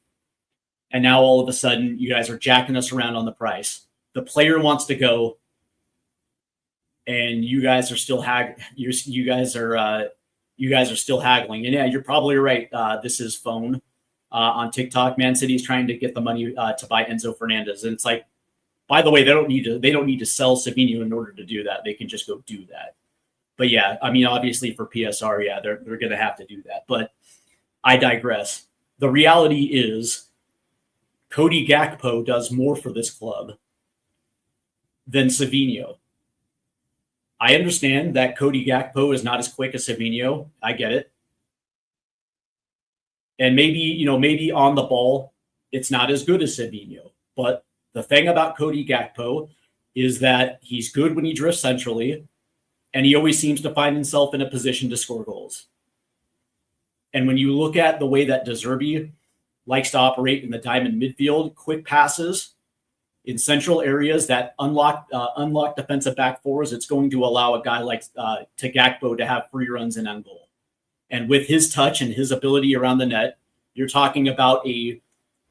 And now all of a sudden you guys are jacking us around on the price. The player wants to go, and you guys are still you guys are still haggling. And yeah, you're probably right. This is phone on TikTok. Man City is trying to get the money to buy Enzo Fernandez, and it's like, by the way, they don't need to sell Savinho in order to do that. They can just go do that. But yeah, I mean, obviously for PSR, yeah, they're going to have to do that. But I digress. The reality is, Cody Gakpo does more for this club than Savinho. I understand that Cody Gakpo is not as quick as Savinho. I get it. And maybe on the ball, it's not as good as Savinho. But the thing about Cody Gakpo is that he's good when he drifts centrally, and he always seems to find himself in a position to score goals. And when you look at the way that De Zerbi likes to operate in the diamond midfield, quick passes in central areas that unlock defensive back fours, it's going to allow a guy like to Gakpo to have free runs in on goal. And with his touch and his ability around the net, you're talking about a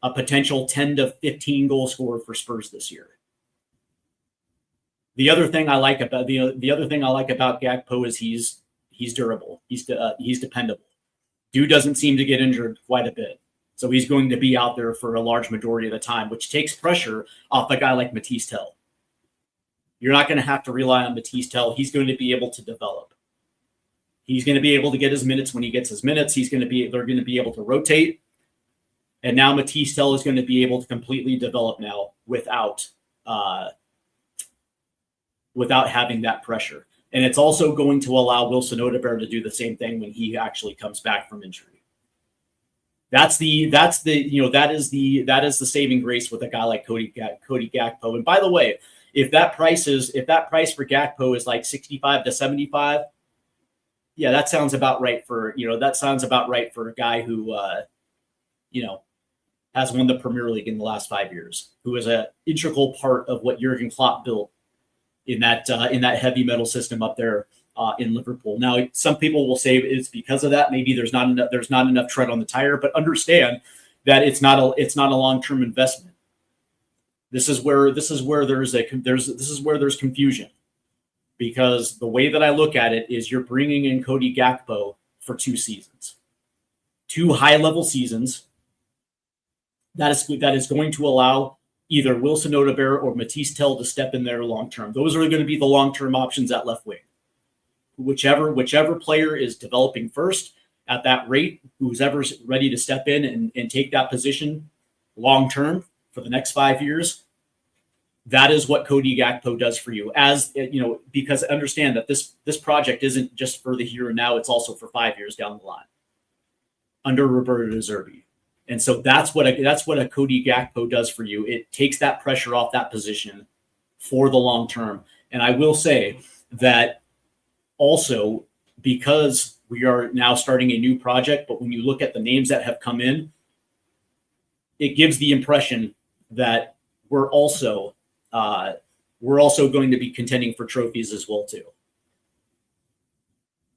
potential 10 to 15 goal scorer for Spurs this year. The other thing I like about Gakpo is he's durable. He's dependable. Dude doesn't seem to get injured quite a bit. So he's going to be out there for a large majority of the time, which takes pressure off a guy like Matisse Tell. You're not going to have to rely on Matisse Tell. He's going to be able to develop. He's going to be able to get his minutes when he gets his minutes. They're going to be able to rotate. And now Matisse Tell is going to be able to completely develop now without having that pressure. And it's also going to allow Wilson Odegaard to do the same thing when he actually comes back from injury. That is the saving grace with a guy like Cody Gakpo. And by the way, if that price for Gakpo is like 65 to 75, yeah, that sounds about right for a guy who has won the Premier League in the last 5 years, who is an integral part of what Jurgen Klopp built in that heavy metal system up there in Liverpool. Now, some people will say it's because of that. Maybe there's not enough tread on the tire, but understand that it's not a long-term investment. This is where there's confusion, because the way that I look at it is you're bringing in Cody Gakpo for 2 seasons, 2 high-level seasons. That is going to allow either Wilson Odegaard or Matisse Tell to step in there long-term. Those are going to be the long-term options at left wing. Whichever player is developing first at that rate, who's ever ready to step in and take that position long-term for the next 5 years, that is what Cody Gakpo does for you. As you know, because understand that this project isn't just for the here and now; it's also for 5 years down the line under Roberto De Zerbi. And so that's what a Cody Gakpo does for you. It takes that pressure off that position for the long term. And I will say that also, because we are now starting a new project, but when you look at the names that have come in, it gives the impression that we're also going to be contending for trophies as well too.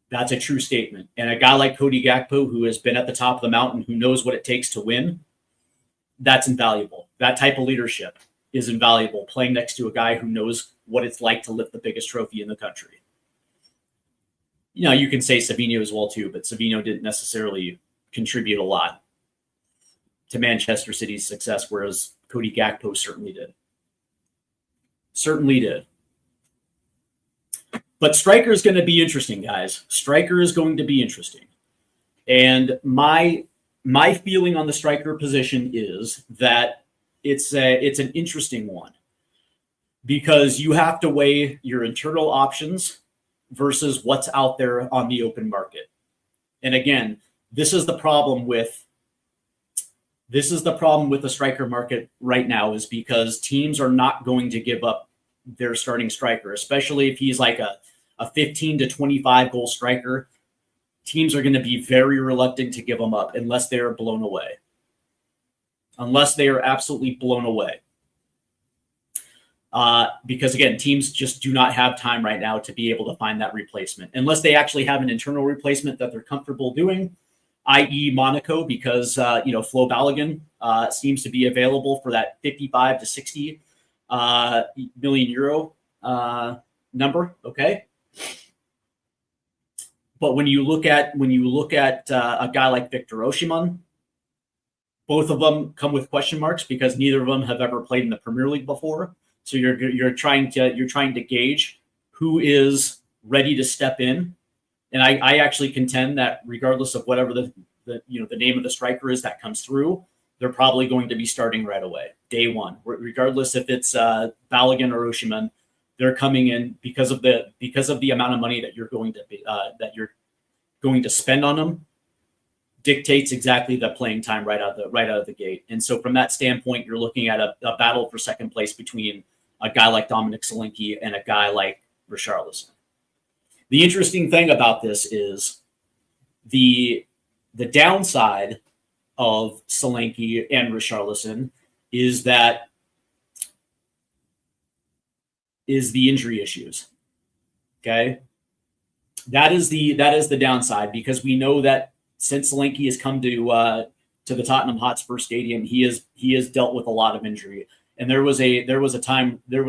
That's a true statement. And a guy like Cody Gakpo, who has been at the top of the mountain, who knows what it takes to win, that's invaluable. That type of leadership is invaluable, playing next to a guy who knows what it's like to lift the biggest trophy in the country. You know, you can say Savinho as well too, but Savinho didn't necessarily contribute a lot to Manchester City's success, whereas Cody Gakpo certainly did. Certainly did. But striker is going to be interesting, guys. Striker is going to be interesting. And my feeling on the striker position is that it's an interesting one, because you have to weigh your internal options versus what's out there on the open market. And again, this is the problem with the striker market right now, is because teams are not going to give up their starting striker, especially if he's like a 15 to 25 goal striker. Teams are going to be very reluctant to give them up unless they are blown away. Unless they are absolutely blown away. Because again, teams just do not have time right now to be able to find that replacement, unless they actually have an internal replacement that they're comfortable doing, i.e. Monaco, because Flo Balogun seems to be available for that 55 to 60 million euro number. Okay. But when you look at a guy like Victor Osimhen, both of them come with question marks because neither of them have ever played in the Premier League before. So you're trying to gauge who is ready to step in. And I actually contend that regardless of whatever the name of the striker is that comes through, they're probably going to be starting right away, day one, regardless if it's Balogun or Osimhen. They're coming in because of the amount of money that you're going to spend on them dictates exactly the playing time right out of the gate. And so from that standpoint, you're looking at a battle for second place between a guy like Dominic Solanke and a guy like Richarlison. The interesting thing about this is the downside of Solanke and Richarlison is the injury issues. Okay. That is the downside, because we know that since Solanke has come to the Tottenham Hotspur Stadium, he has dealt with a lot of injury. And there was a time there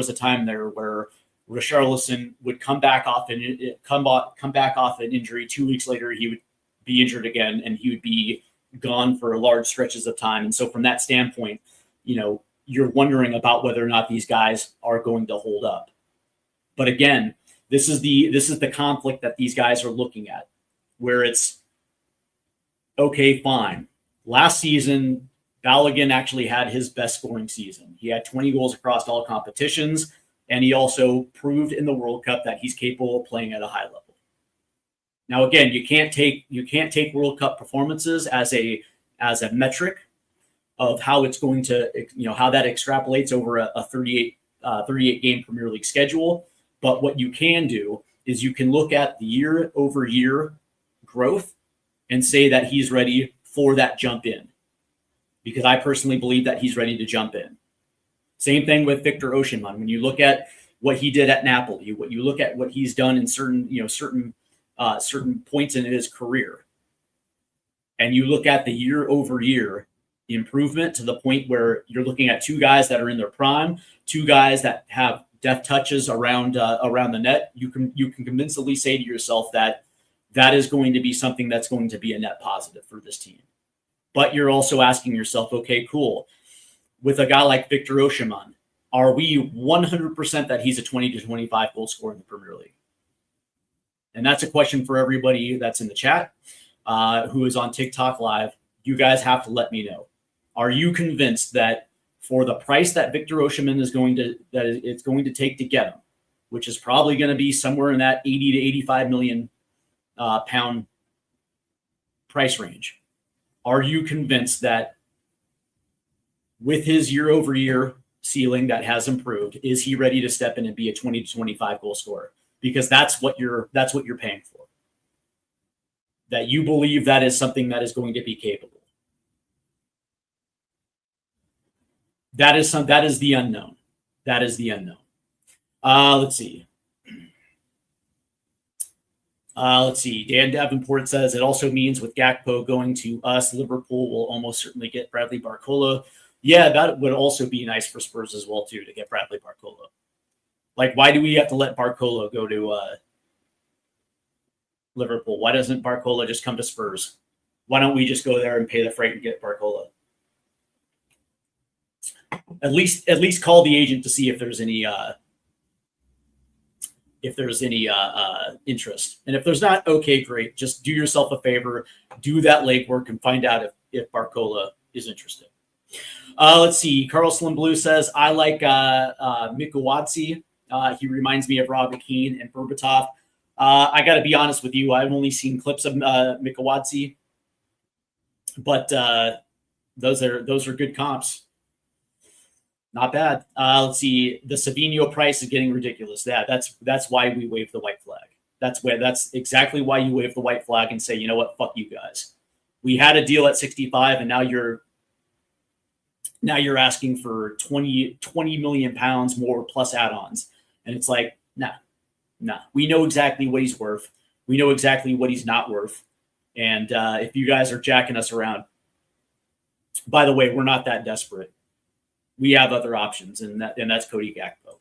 where Richarlison would come back off an injury. 2 weeks later, he would be injured again, and he would be gone for large stretches of time. And so from that standpoint, you're wondering about whether or not these guys are going to hold up. But again, this is the conflict that these guys are looking at, where it's okay, fine. Last season, Balogun actually had his best scoring season. He had 20 goals across all competitions, and he also proved in the World Cup that he's capable of playing at a high level. Now, again, you can't take World Cup performances as a metric of how it's going to, how that extrapolates over a 38 game Premier League schedule. But what you can do is you can look at the year over year growth and say that he's ready for that jump in, because I personally believe that he's ready to jump in. Same thing with Victor Osimhen. When you look at what he did at Napoli, what you look at what he's done in certain points in his career, and you look at the year over year improvement to the point where you're looking at two guys that are in their prime, two guys that have deft touches around the net, you can convincingly say to yourself that is going to be something that's going to be a net positive for this team. But you're also asking yourself, okay, cool. With a guy like Victor Osimhen, are we 100% that he's a 20 to 25 goal scorer in the Premier League? And that's a question for everybody that's in the chat, who is on TikTok Live. You guys have to let me know. Are you convinced that for the price that Victor Osimhen it's going to take to get him, which is probably going to be somewhere in that 80 to 85 million pound price range. Are you convinced that with his year-over-year ceiling that has improved, is he ready to step in and be a 20 to 25 goal scorer? Because that's what you're paying for. That you believe that is something that is going to be capable. That is the unknown. That is the unknown. Let's see. Dan Davenport says it also means with Gakpo going to us, Liverpool will almost certainly get Bradley Barcola. Yeah, that would also be nice for Spurs as well too, to get Bradley Barcola. Like, why do we have to let Barcola go to Liverpool? Why doesn't Barcola just come to Spurs? Why don't we just go there and pay the freight and get Barcola? At least call the agent to see if there's any interest. And if there's not, okay, great. Just do yourself a favor, do that legwork, and find out if Barcola is interested. Let's see. Carl Slim Blue says, I like Mikowadze. He reminds me of Rob McKean and Berbatov. I got to be honest with you. I've only seen clips of Mikowadze, but those are good comps. Not bad. Let's see. The Savinho price is getting ridiculous. That's why we wave the white flag. That's exactly why you wave the white flag and say, you know what, fuck you guys. We had a deal at 65, and now you're asking for 20 million pounds more plus add-ons. And it's like, nah. We know exactly what he's worth. We know exactly what he's not worth. And if you guys are jacking us around, by the way, we're not that desperate. We have other options, and that's Cody Gakpo.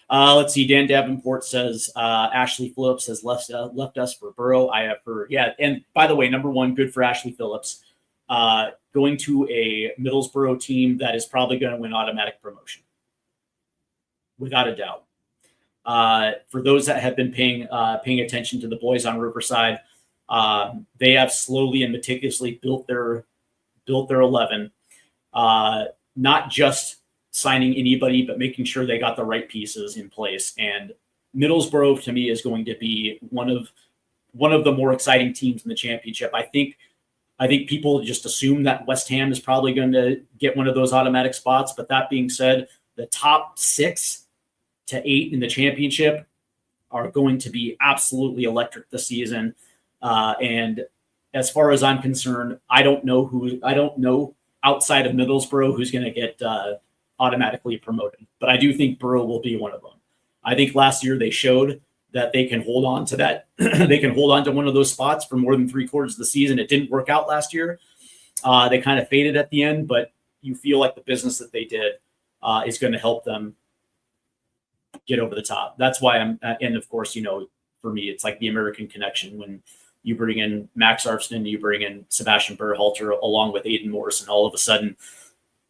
Let's see. Dan Davenport says Ashley Phillips has left us for Burrow. I have heard. Yeah, and by the way, number one, good for Ashley Phillips. Going to a Middlesbrough team that is probably going to win automatic promotion, without a doubt. For those that have been paying attention to the boys on Riverside, they have slowly and meticulously built their 11. Not just signing anybody, but making sure they got the right pieces in place. And Middlesbrough, to me, is going to be one of the more exciting teams in the championship. I think people just assume that West Ham is probably going to get one of those automatic spots. But that being said, the top 6 to 8 in the championship are going to be absolutely electric this season. And as far as I'm concerned, I don't know outside of Middlesbrough who's going to get automatically promoted. But I do think Borough will be one of them. I think last year they showed that they can hold on to that. They can hold on to one of those spots for more than 3/4 of the season. It didn't work out last year. They kind of faded at the end, but you feel like the business that they did is going to help them get over the top. That's why and of course, for me, it's like the American connection when you bring in Max Arfston, you bring in Sebastian Berhalter along with Aiden Morrison. All of a sudden,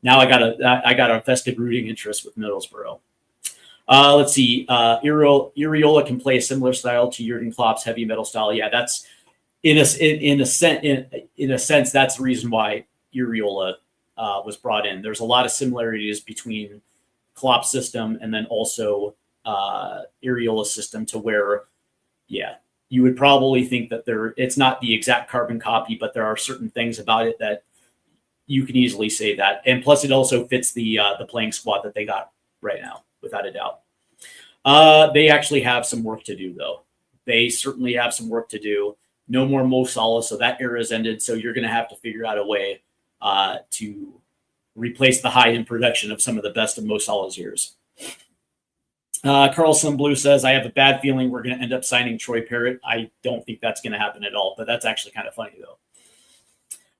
now I got a vested rooting interest with Middlesbrough. Let's see. Iriola can play a similar style to Jurgen Klopp's heavy metal style. Yeah, that's in a sense that's the reason why Iriola was brought in. There's a lot of similarities between Klopp's system and then also Iriola's system to where, yeah, you would probably think that it's not the exact carbon copy, but there are certain things about it that you can easily say that. And plus it also fits the playing squad that they got right now, without a doubt. They actually have some work to do, though. They certainly have some work to do. No more Mo Salah, so that era has ended. So you're going to have to figure out a way to replace the high-end production of some of the best of Mo Salah's years. Carlson Blue says, I have a bad feeling we're going to end up signing Troy Parrott. I don't think that's going to happen at all, but that's actually kind of funny, though.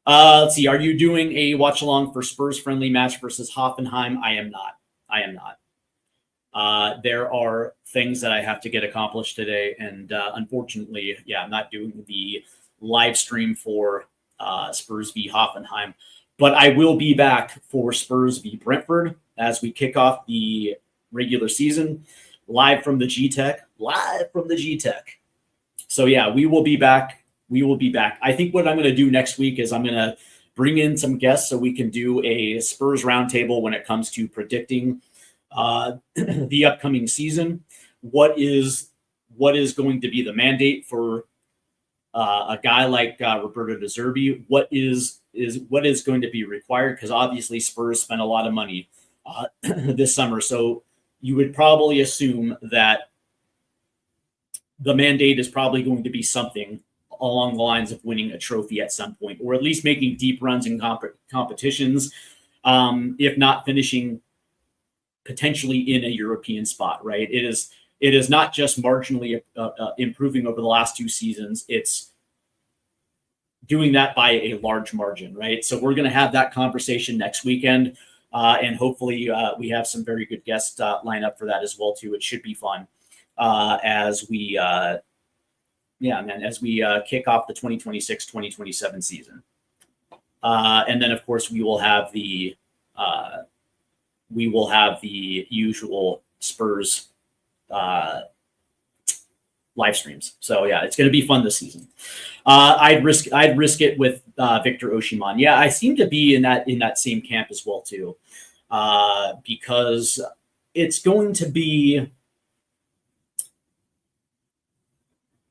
Let's see. Are you doing a watch-along for Spurs-friendly match versus Hoffenheim? I am not. There are things that I have to get accomplished today, and unfortunately, I'm not doing the live stream for Spurs v Hoffenheim, but I will be back for Spurs v Brentford as we kick off the regular season, live from the GTech. So yeah, we will be back. I think what I'm going to do next week is I'm going to bring in some guests so we can do a Spurs roundtable when it comes to predicting the upcoming season. What is going to be the mandate for a guy like Roberto De Zerbi? What is going to be required? Because obviously Spurs spent a lot of money this summer, so you would probably assume that the mandate is probably going to be something along the lines of winning a trophy at some point, or at least making deep runs in competitions, if not finishing potentially in a European spot, right? It is not just marginally improving over the last 2 seasons. It's doing that by a large margin, right? So we're going to have that conversation next weekend, and hopefully we have some very good guests line up for that as well too. It should be fun as we kick off the 2026-2027 season. And then of course we will have the usual Spurs live streams. So yeah, it's going to be fun this season. I'd risk it with Victor Osimhen. Yeah, I seem to be in that same camp as well too, because it's going to be,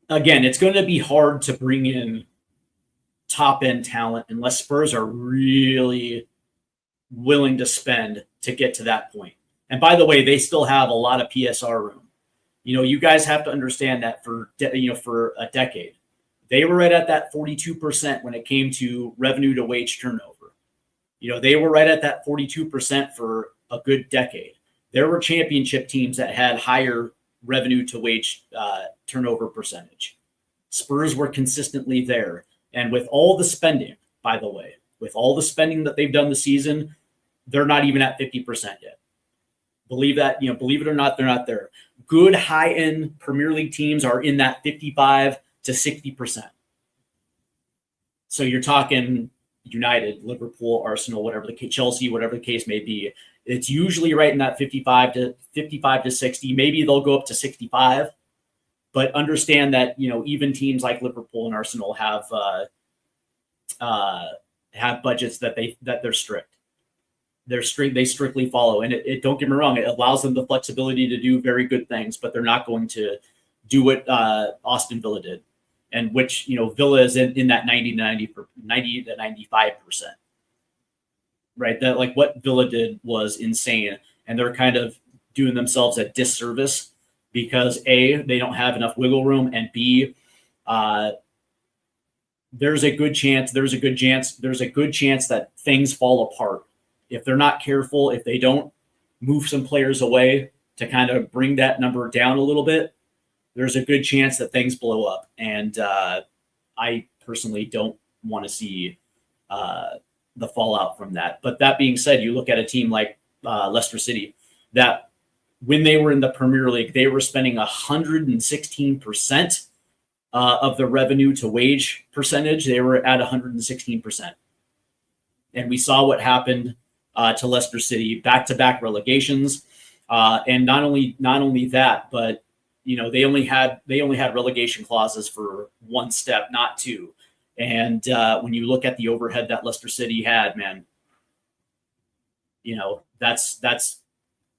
again, it's going to be hard to bring in top end talent unless Spurs are really willing to spend to get to that point. And by the way, they still have a lot of PSR room. You guys have to understand that for a decade, they were right at that 42% when it came to revenue to wage turnover. They were right at that 42% for a good decade. There were championship teams that had higher revenue to wage turnover percentage. Spurs were consistently there. And with all the spending, by the way, with all the spending that they've done this season, they're not even at 50% yet. Believe it or not, they're not there. Good high-end Premier League teams are in that 55 to 60%. So you're talking United, Liverpool, Arsenal, Chelsea, whatever the case may be. It's usually right in that 55 to 60. Maybe they'll go up to 65. But understand that even teams like Liverpool and Arsenal have budgets that they're strict. They strictly follow, and it don't get me wrong, it allows them the flexibility to do very good things, but they're not going to do what Aston Villa did, and which Villa is in that 90 to 95%. Right, that like what Villa did was insane, and they're kind of doing themselves a disservice because A, they don't have enough wiggle room, and B, there's a good chance that things fall apart if they're not careful. If they don't move some players away to kind of bring that number down a little bit, there's a good chance that things blow up. And I personally don't want to see the fallout from that. But that being said, you look at a team like Leicester City, that when they were in the Premier League, they were spending 116% of the revenue to wage percentage. They were at 116%. And we saw what happened to Leicester City, back-to-back relegations. And not only that, but they only had relegation clauses for one step, not two. And when you look at the overhead that Leicester City had, man, that's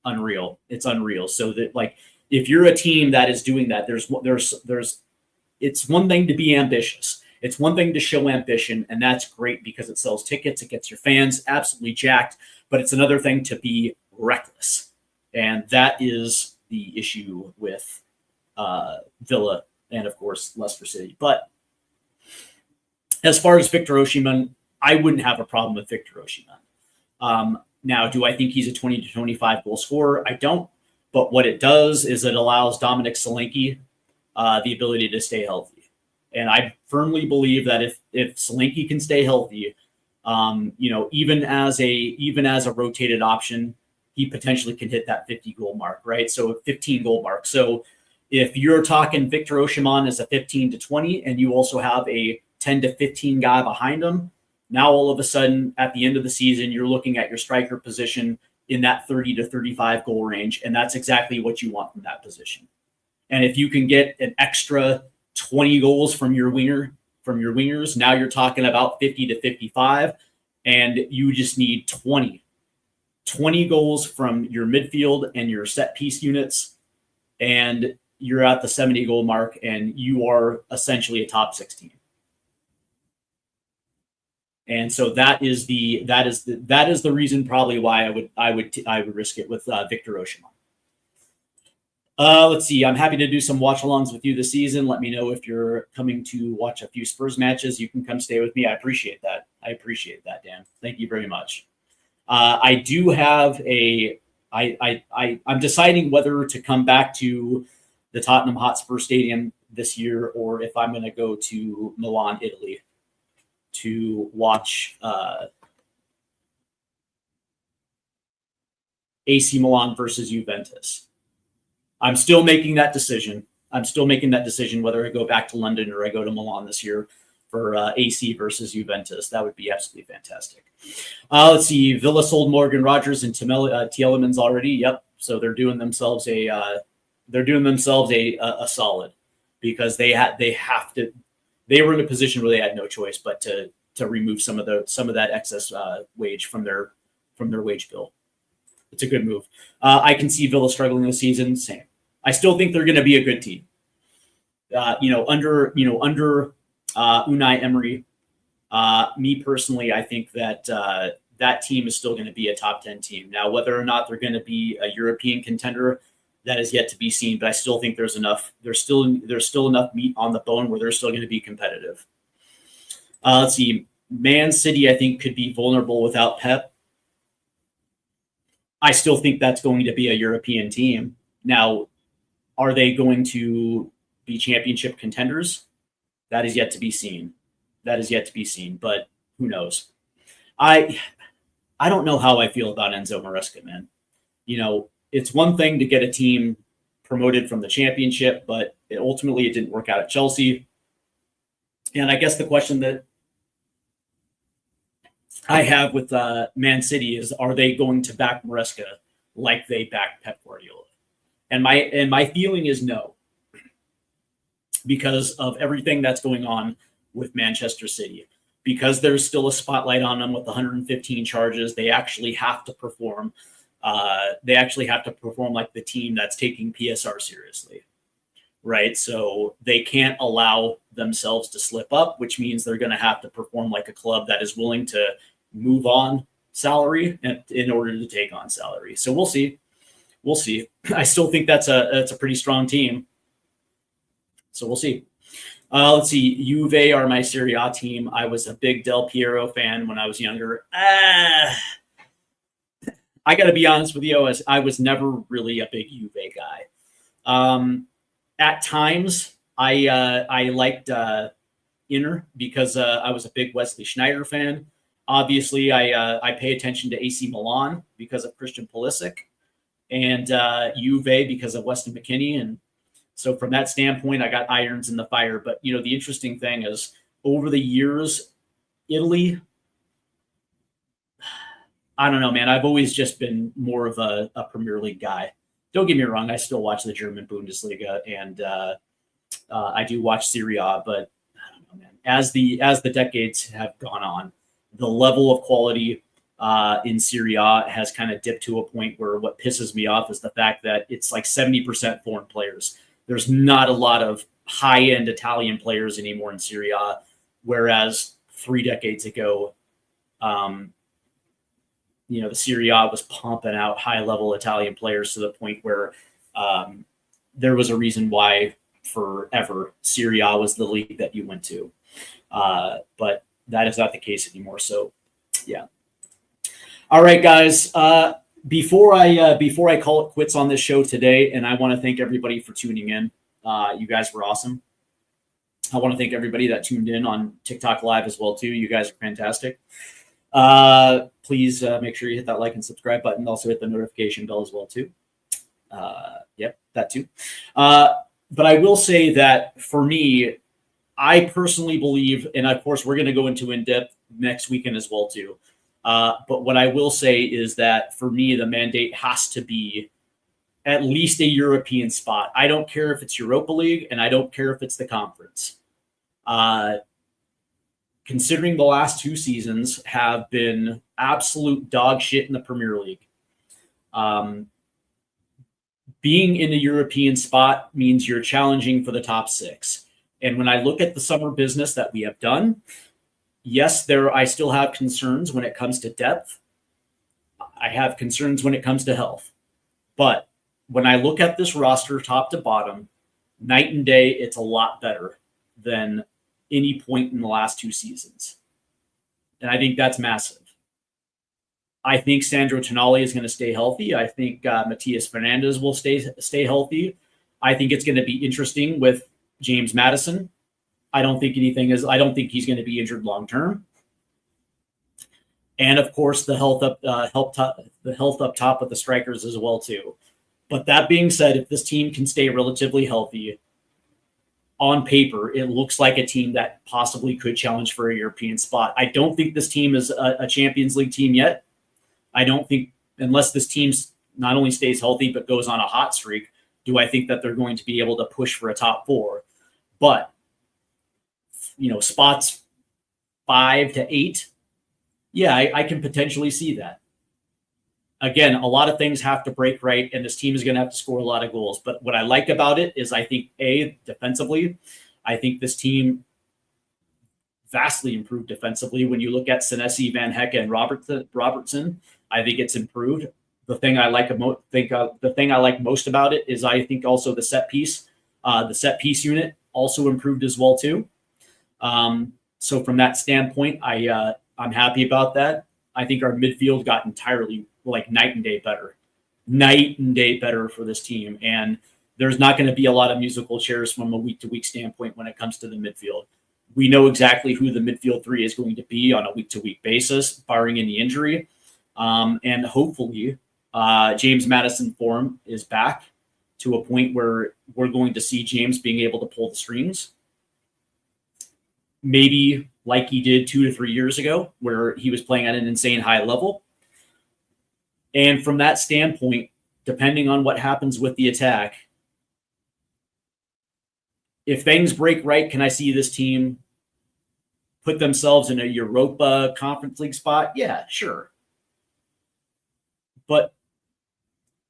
unreal. It's unreal. So that, like, if you're a team that is doing that, there's it's one thing to be ambitious. It's one thing to show ambition, and that's great because it sells tickets. It gets your fans absolutely jacked. But it's another thing to be reckless, and that is the issue with Villa and, of course, Leicester City. But as far as Victor Osimhen, I wouldn't have a problem with Victor Osimhen. Now, do I think he's a 20 to 25 goal scorer? I don't. But what it does is it allows Dominic Solanke the ability to stay healthy. And I firmly believe that if Solanke can stay healthy, even as a rotated option, he potentially can hit that 50 goal mark, right? So 15 goal mark. So if you're talking Victor Osimhen as a 15 to 20, and you also have a 10 to 15 guy behind him, now all of a sudden at the end of the season, you're looking at your striker position in that 30 to 35 goal range. And that's exactly what you want from that position. And if you can get an extra 20 goals from your wingers, now you're talking about 50 to 55. and you just need 20 goals from your midfield and your set piece units, and you're at the 70 goal mark, and you are essentially a top 16. And so that is the reason probably why I would risk it with Victor Osimhen. Let's see. I'm happy to do some watch-alongs with you this season. Let me know if you're coming to watch a few Spurs matches. You can come stay with me. I appreciate that. Dan. Thank you very much. I do have I'm deciding whether to come back to the Tottenham Hotspur Stadium this year or if I'm going to go to Milan, Italy to watch AC Milan versus Juventus. I'm still making that decision. Whether I go back to London or I go to Milan this year for AC versus Juventus. That would be absolutely fantastic. Let's see. Villa sold Morgan Rogers and Tielemans already. Yep. So they're doing themselves a solid because they have to. They were in a position where they had no choice but to remove some of that excess wage from their wage bill. It's a good move. I can see Villa struggling this season. Same. I still think they're going to be a good team. Under Unai Emery, me personally, I think that that team is still going to be a top 10 team. Now, whether or not they're going to be a European contender, that is yet to be seen. But I still think there's still enough meat on the bone where they're still going to be competitive. Let's see. Man City, I think, could be vulnerable without Pep. I still think that's going to be a European team. Now, are they going to be championship contenders? That is yet to be seen. But who knows? I don't know how I feel about Enzo Maresca, man. It's one thing to get a team promoted from the championship, but ultimately it didn't work out at Chelsea. And I guess the question that I have with Man City is, are they going to back Maresca like they backed Pep Guardiola? And my feeling is no, because of everything that's going on with Manchester City. Because there's still a spotlight on them with 115 charges, they actually have to perform. Like the team that's taking PSR seriously, right? So they can't allow themselves to slip up, which means they're going to have to perform like a club that is willing to move on salary in order to take on salary. So we'll see. I still think that's a pretty strong team. So we'll see. Let's see. Juve are my Serie A team. I was a big Del Piero fan when I was younger. I got to be honest with you. I was never really a big Juve guy. At times, I liked Inter because I was a big Wesley Sneijder fan. Obviously, I pay attention to AC Milan because of Christian Pulisic, and Juve because of Weston McKennie. And so from that standpoint, I got irons in the fire. But, the interesting thing is over the years, Italy, I don't know, man. I've always just been more of a Premier League guy. Don't get me wrong. I still watch the German Bundesliga and I do watch Serie A, but I don't know, man. As the decades have gone on, the level of quality in Serie A has kind of dipped to a point where what pisses me off is the fact that it's like 70% foreign players. There's not a lot of high-end Italian players anymore in Serie A, whereas 3 decades ago, the Serie A was pumping out high-level Italian players to the point where there was a reason why forever Serie A was the league that you went to. But that is not the case anymore. So, yeah. All right, guys. Before I call it quits on this show today, and I want to thank everybody for tuning in. You guys were awesome. I want to thank everybody that tuned in on TikTok Live as well too. You guys are fantastic. Please make sure you hit that like and subscribe button. Also hit the notification bell as well too. Yep, that too. But I will say that for me, I personally believe, and of course we're going to go into in-depth next weekend as well too. But what I will say is that for me, the mandate has to be at least a European spot. I don't care if it's Europa League, and I don't care if it's the conference. considering the last 2 seasons have been absolute dog shit in the Premier League. Being in the European spot means you're challenging for the top 6. And when I look at the summer business that we have done, yes, I still have concerns when it comes to depth. I have concerns when it comes to health. But when I look at this roster top to bottom, night and day, it's a lot better than any point in the last 2 seasons. And I think that's massive. I think Sandro Tonali is going to stay healthy. I think Matias Fernandez will stay healthy. I think it's going to be interesting with James Maddison. I don't think he's going to be injured long term. And of course, the health up top with the strikers as well too. But that being said, if this team can stay relatively healthy, on paper, it looks like a team that possibly could challenge for a European spot. I don't think this team is a Champions League team yet. I don't think, unless this team not only stays healthy but goes on a hot streak, do I think that they're going to be able to push for a top 4. But, spots 5 to 8, yeah, I can potentially see that. Again, a lot of things have to break right, and this team is going to have to score a lot of goals. But what I like about it is I think, defensively, I think this team vastly improved defensively. When you look at Senesi, Van Hecke, and Robertson, I think it's improved. The thing I like most about it is I think also the set piece unit also improved as well too. So from that standpoint, I'm happy about that. I think our midfield got entirely night and day better for this team. And there's not going to be a lot of musical chairs from a week-to-week standpoint when it comes to the midfield. We know exactly who the midfield 3 is going to be on a week-to-week basis, barring any injury. And hopefully James Maddison form is back to a point where we're going to see James being able to pull the strings. Maybe like he did 2 to 3 years ago, where he was playing at an insane high level. And from that standpoint, depending on what happens with the attack, if things break right, can I see this team put themselves in a Europa Conference League spot? Yeah, sure. But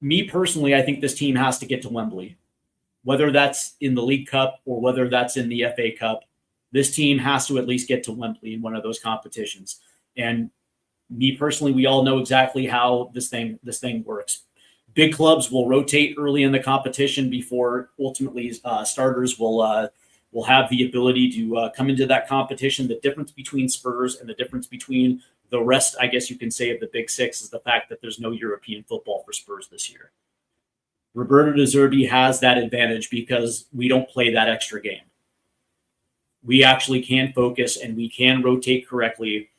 me personally, I think this team has to get to Wembley. Whether that's in the League Cup or whether that's in the FA Cup, this team has to at least get to Wembley in one of those competitions. And me personally, we all know exactly how this thing works. Big clubs will rotate early in the competition before ultimately starters will have the ability to come into that competition. The difference between Spurs and the difference between the rest, I guess you can say, of the Big Six is the fact that there's no European football for Spurs this year. Roberto De Zerbi has that advantage because we don't play that extra game. We actually can focus and we can rotate correctly.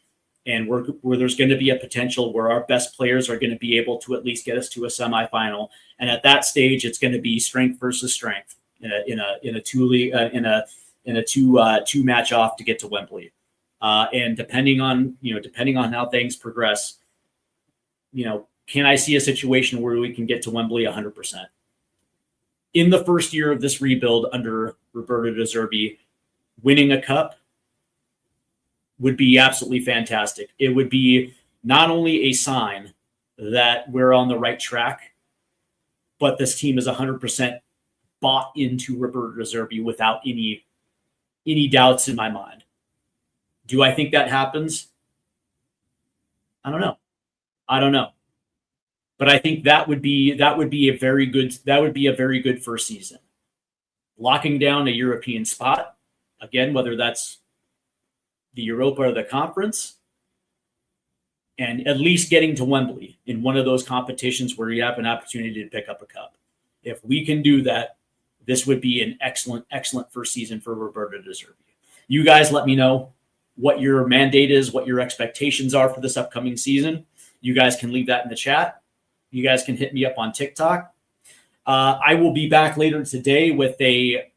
And where there's going to be a potential where our best players are going to be able to at least get us to a semifinal. And at that stage, it's going to be strength versus strength in a two match off to get to Wembley. And depending on how things progress, can I see a situation where we can get to Wembley 100%? In the first year of this rebuild under Roberto De Zerbi, winning a cup would be absolutely fantastic. It would be not only a sign that we're on the right track, but this team is 100% bought into Roberto De Zerbi without any doubts in my mind. Do I think that happens? I don't know. But I think that would be a very good first season. Locking down a European spot, again, whether that's the Europa or the conference, and at least getting to Wembley in one of those competitions where you have an opportunity to pick up a cup. If we can do that, this would be an excellent first season for Roberto De Zerbi. You guys let me know what your mandate is, what your expectations are for this upcoming season. You guys can leave that in the chat. You guys can hit me up on TikTok. I will be back later today with a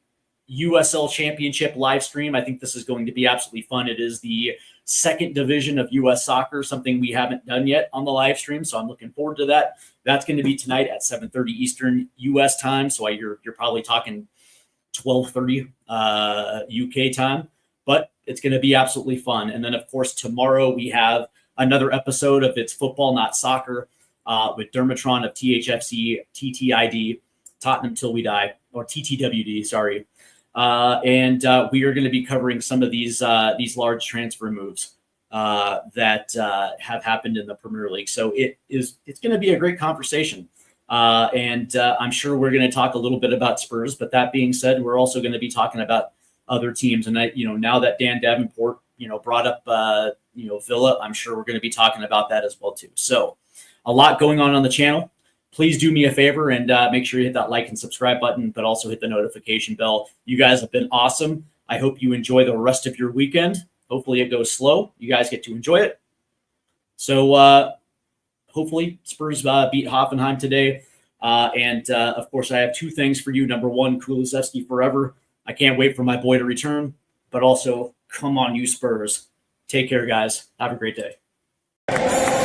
USL Championship live stream. I think this is going to be absolutely fun. It is the second division of US soccer, something we haven't done yet on the live stream. So I'm looking forward to that. That's going to be tonight at 7:30 Eastern US time. So you're probably talking 12:30 UK time. but it's going to be absolutely fun. And then, of course, tomorrow we have another episode of It's Football, Not Soccer, with Dermatron of THFC, TTID, Tottenham Till We Die, or TTWD, sorry. And we are going to be covering some of these large transfer moves that have happened in the Premier League. So it's going to be a great conversation. And I'm sure we're going to talk a little bit about Spurs, but that being said, we're also going to be talking about other teams. And now that Dan Davenport, brought up, Villa, I'm sure we're going to be talking about that as well too. So a lot going on the channel. Please do me a favor and make sure you hit that like and subscribe button, but also hit the notification bell. You guys have been awesome. I hope you enjoy the rest of your weekend. Hopefully it goes slow. You guys get to enjoy it. So hopefully Spurs beat Hoffenheim today. And of course, I have two things for you. Number one, Kulusevski forever. I can't wait for my boy to return. But also, come on, you Spurs. Take care, guys. Have a great day.